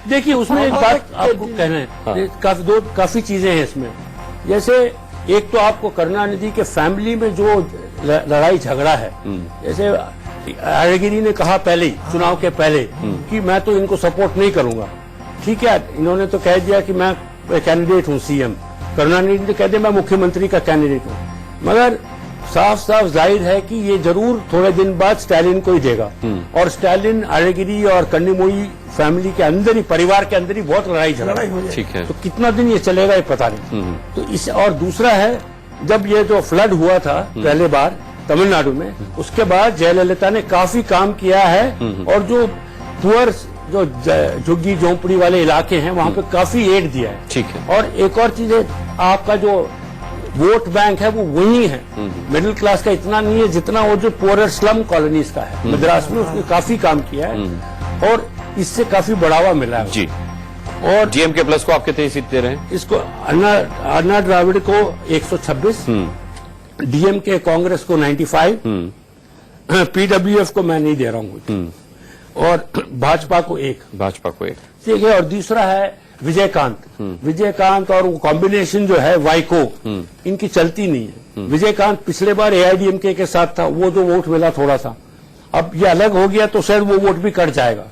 देखिए उसमें एक बात आपको कहना है, काफी चीजें हैं इसमें। जैसे एक तो आपको करुणानिधि के फैमिली में जो लड़ाई झगड़ा है, जैसे आर्यगिरी ने कहा पहले ही, चुनाव के पहले, कि मैं तो इनको सपोर्ट नहीं करूंगा। ठीक है, इन्होंने तो कह दिया कि मैं कैंडिडेट हूं सीएम। करुणानिधि ने कह दिया मैं मुख्यमंत्री का कैंडिडेट हूं, मगर साफ साफ जाहिर है कि ये जरूर थोड़े दिन बाद स्टालिन को ही देगा। और स्टालिन, आर्यगिरी और कन्निमोई फैमिली के अंदर ही, परिवार के अंदर ही बहुत लड़ाई झगड़ा है। ठीक है, तो कितना दिन ये चलेगा ये पता नहीं। तो इस, और दूसरा है, जब ये जो फ्लड हुआ था पहले बार तमिलनाडु में, उसके बाद जयललिता ने काफी काम किया है, और जो पुअर, जो झुग्गी झोंपड़ी वाले इलाके हैं, वहां पे काफी एड दिया है। ठीक है, और एक और चीज है, आपका जो वोट बैंक है वो वही है, मिडिल क्लास का इतना नहीं है जितना वो जो पुअर स्लम कॉलोनीज का है। मद्रास में उसने काफी काम किया है और इससे काफी बढ़ावा मिला है जी। और डीएमके प्लस को आप कितनी सीट दे रहे हैं? इसको अन्ना द्राविड़ को 126, डीएमके कांग्रेस को 95, पीडब्ल्यूएफ को मैं नहीं दे रहा हूँ, और भाजपा को 1। ठीक है, और दूसरा है विजयकांत और वो कॉम्बिनेशन जो है वाइको, इनकी चलती नहीं है। विजयकांत पिछले बार एआईडीएमके के साथ था, वो जो वोट मिला थोड़ा सा, अब ये अलग हो गया तो शायद वो वोट भी कट जाएगा,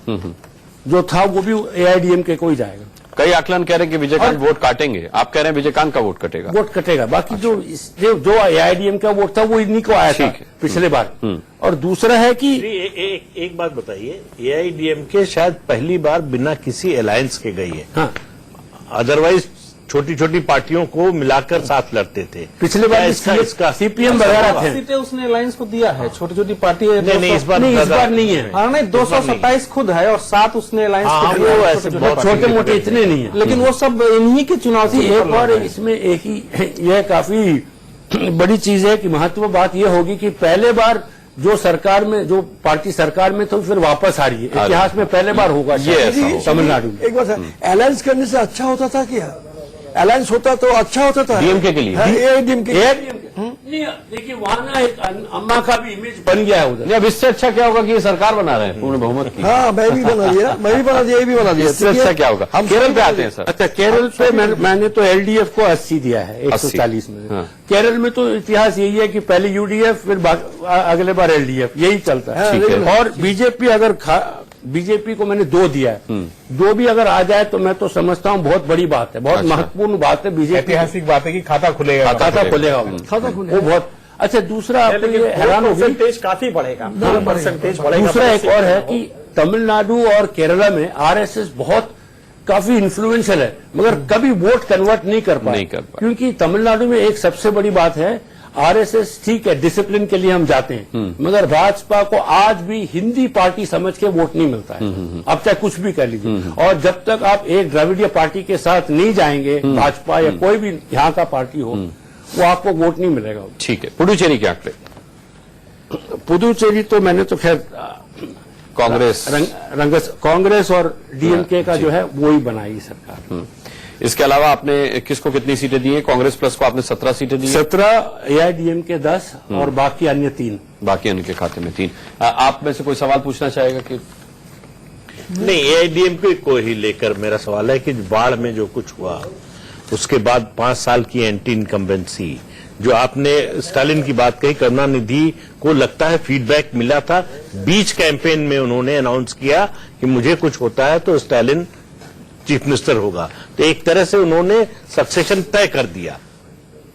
जो था वो भी एआईडीएमके को ही जाएगा। कई आकलन कह रहे हैं कि विजयकांत वोट काटेंगे, आप कह रहे हैं विजयकांत का वोट कटेगा? वोट कटेगा, बाकी जो एआईडीएम का वोट था वो इन्हीं को आया था पिछले बार। और दूसरा है कि एक बात बताइए, एआईडीएमके शायद पहली बार बिना किसी अलायंस के गई है। हाँ, अदरवाइज छोटी छोटी पार्टियों को मिलाकर साथ लड़ते थे। पिछले बार इसका सीपीएम वगैरह थे। सीटें उसने अलायंस को दिया है, छोटी छोटी पार्टी है। नहीं, इस बार नहीं है। हाँ नहीं, 227 खुद है और 7 उसने अलायंस को दिया है, छोटे मोटे इतने नहीं है, लेकिन वो सब इन्हीं के चुनाव से एक और इसमें एक ही यह काफी बड़ी चीज है कि महत्व बात यह होगी कि पहले बार जो सरकार में, जो पार्टी सरकार में तो फिर वापस आ रही है, इतिहास में पहले बार होगा तमिलनाडु में। एक बात है, अलायंस करने से अच्छा होता था क्या? अलायंस होता तो अच्छा होता था डीएमके के लिए। देखिए वहां ना एक अम्मा का भी इमेज बन गया है उधर। अब इससे अच्छा क्या होगा कि ये सरकार बना रहे हैं पूर्ण बहुमत की। हाँ, मैं भी बना दिया, मैं भी बना दिया, ये भी बना दिया। इससे अच्छा क्या होगा? हम केरल पे आते हैं सर। अच्छा, केरल पे मैंने तो एलडीएफ को 80 दिया है 140 में। हाँ। केरल में तो इतिहास यही है कि पहले यूडीएफ फिर अगले बार एलडीएफ, यही चलता है। ठीक है। और बीजेपी अगर बीजेपी को मैंने 2 दिया है, 2 भी अगर आ जाए तो मैं तो समझता हूँ बहुत बड़ी बात है, बहुत महत्वपूर्ण बात है। बीजेपी ऐतिहासिक बात है कि खाता खुलेगा, खाता खुलेगा वो बहुत अच्छा। दूसरा हैरान हो गई, काफी बढ़ेगा, परसेंटेज बढ़ेगा। दूसरा एक और है कि तमिलनाडु और केरला में आरएसएस बहुत काफी इन्फ्लुएंशियल है, मगर कभी वोट कन्वर्ट नहीं कर पाए, क्योंकि तमिलनाडु में एक सबसे बड़ी बात है, आरएसएस ठीक है डिसिप्लिन के लिए हम जाते हैं, मगर भाजपा को आज भी हिंदी पार्टी समझ के वोट नहीं मिलता है। अब चाहे कुछ भी कर लीजिए, और जब तक आप एक द्रविड़ीय पार्टी के साथ नहीं जाएंगे, भाजपा या कोई भी यहाँ का पार्टी हो, वो आपको वोट नहीं मिलेगा। ठीक है, पुडुचेरी के आंकड़े। पुदुचेरी तो मैंने तो खैर कांग्रेस और डीएमके का जो है वो ही बनाई सरकार। इसके अलावा आपने किसको कितनी सीटें दी हैं? कांग्रेस प्लस को आपने 17 सीटें दी हैं। 17 एआईडीएमके 10 और बाकी अन्य 3। बाकी उनके खाते में 3। आप में से कोई सवाल पूछना चाहेगा कि? नहीं, एआईडीएमके को ही लेकर मेरा सवाल है कि बाढ़ में जो कुछ हुआ उसके बाद 5 साल की एंटी इनकम्बेंसी, जो आपने स्टालिन की बात कही, करुणानिधि को लगता है फीडबैक मिला था। बीच कैंपेन में उन्होंने अनाउंस किया कि मुझे कुछ होता है तो स्टालिन चीफ मिनिस्टर होगा, तो एक तरह से उन्होंने सक्सेशन तय कर दिया।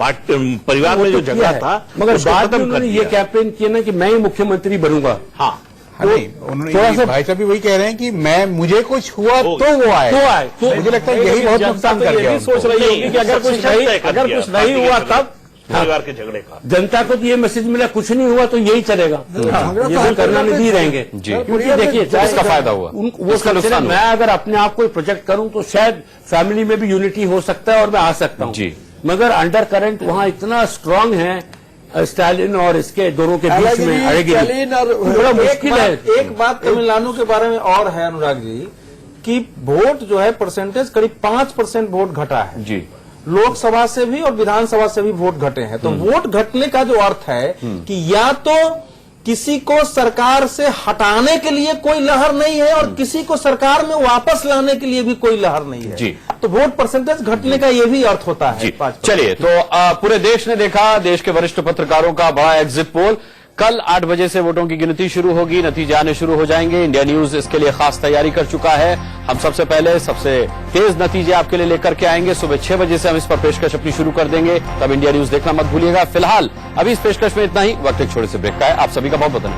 परिवार में जो झगड़ा था, मगर बाद में उन्होंने ये कैंपेन किया ना कि मैं ही मुख्यमंत्री बनूंगा। हाँ, नहीं, उन्होंने भाई साहब भी वही कह रहे हैं कि मुझे कुछ हुआ तो वो आए, तो मुझे लगता है यही बहुत नुकसान कर गया। सोच रही होगी कि अगर कुछ नहीं हुआ तब परिवार के झगड़े का जनता को तो ये मैसेज मिला, कुछ नहीं हुआ तो यही चलेगा, ये करुणानिधि रहेंगे। क्योंकि देखिए इसका फायदा हुआ, उसका नुकसान। मैं अगर अपने आप को प्रोजेक्ट करूं तो शायद फैमिली में भी यूनिटी हो सकता है और मैं आ सकता हूं, मगर अंडर करंट वहां इतना स्ट्रांग है स्टालिन और इसके दोनों के बीच में आएगी, बड़ा मुश्किल है। एक बात तमिलनाडु के बारे में और है अनुराग जी, कि वोट जो है परसेंटेज करीब 5% वोट घटा है जी। लोकसभा से भी और विधानसभा से भी वोट घटे हैं। तो वोट घटने का जो अर्थ है कि या तो किसी को सरकार से हटाने के लिए कोई लहर नहीं है और किसी को सरकार में वापस लाने के लिए भी कोई लहर नहीं है जी। तो वोट परसेंटेज घटने का ये भी अर्थ होता है। चलिए, तो पूरे देश ने देखा, देश के वरिष्ठ पत्रकारों का बड़ा एग्जिट पोल। कल 8 बजे से वोटों की गिनती शुरू होगी, नतीजे आने शुरू हो जाएंगे। इंडिया न्यूज इसके लिए खास तैयारी कर चुका है। हम सबसे पहले सबसे तेज नतीजे आपके लिए लेकर के आएंगे। सुबह 6 बजे से हम इस पर पेशकश अपनी शुरू कर देंगे, तब इंडिया न्यूज देखना मत भूलिएगा। फिलहाल अभी इस पेशकश में इतना ही। वक्त एक छोटे से ब्रेक का है। आप सभी का बहुत बहुत धन्यवाद।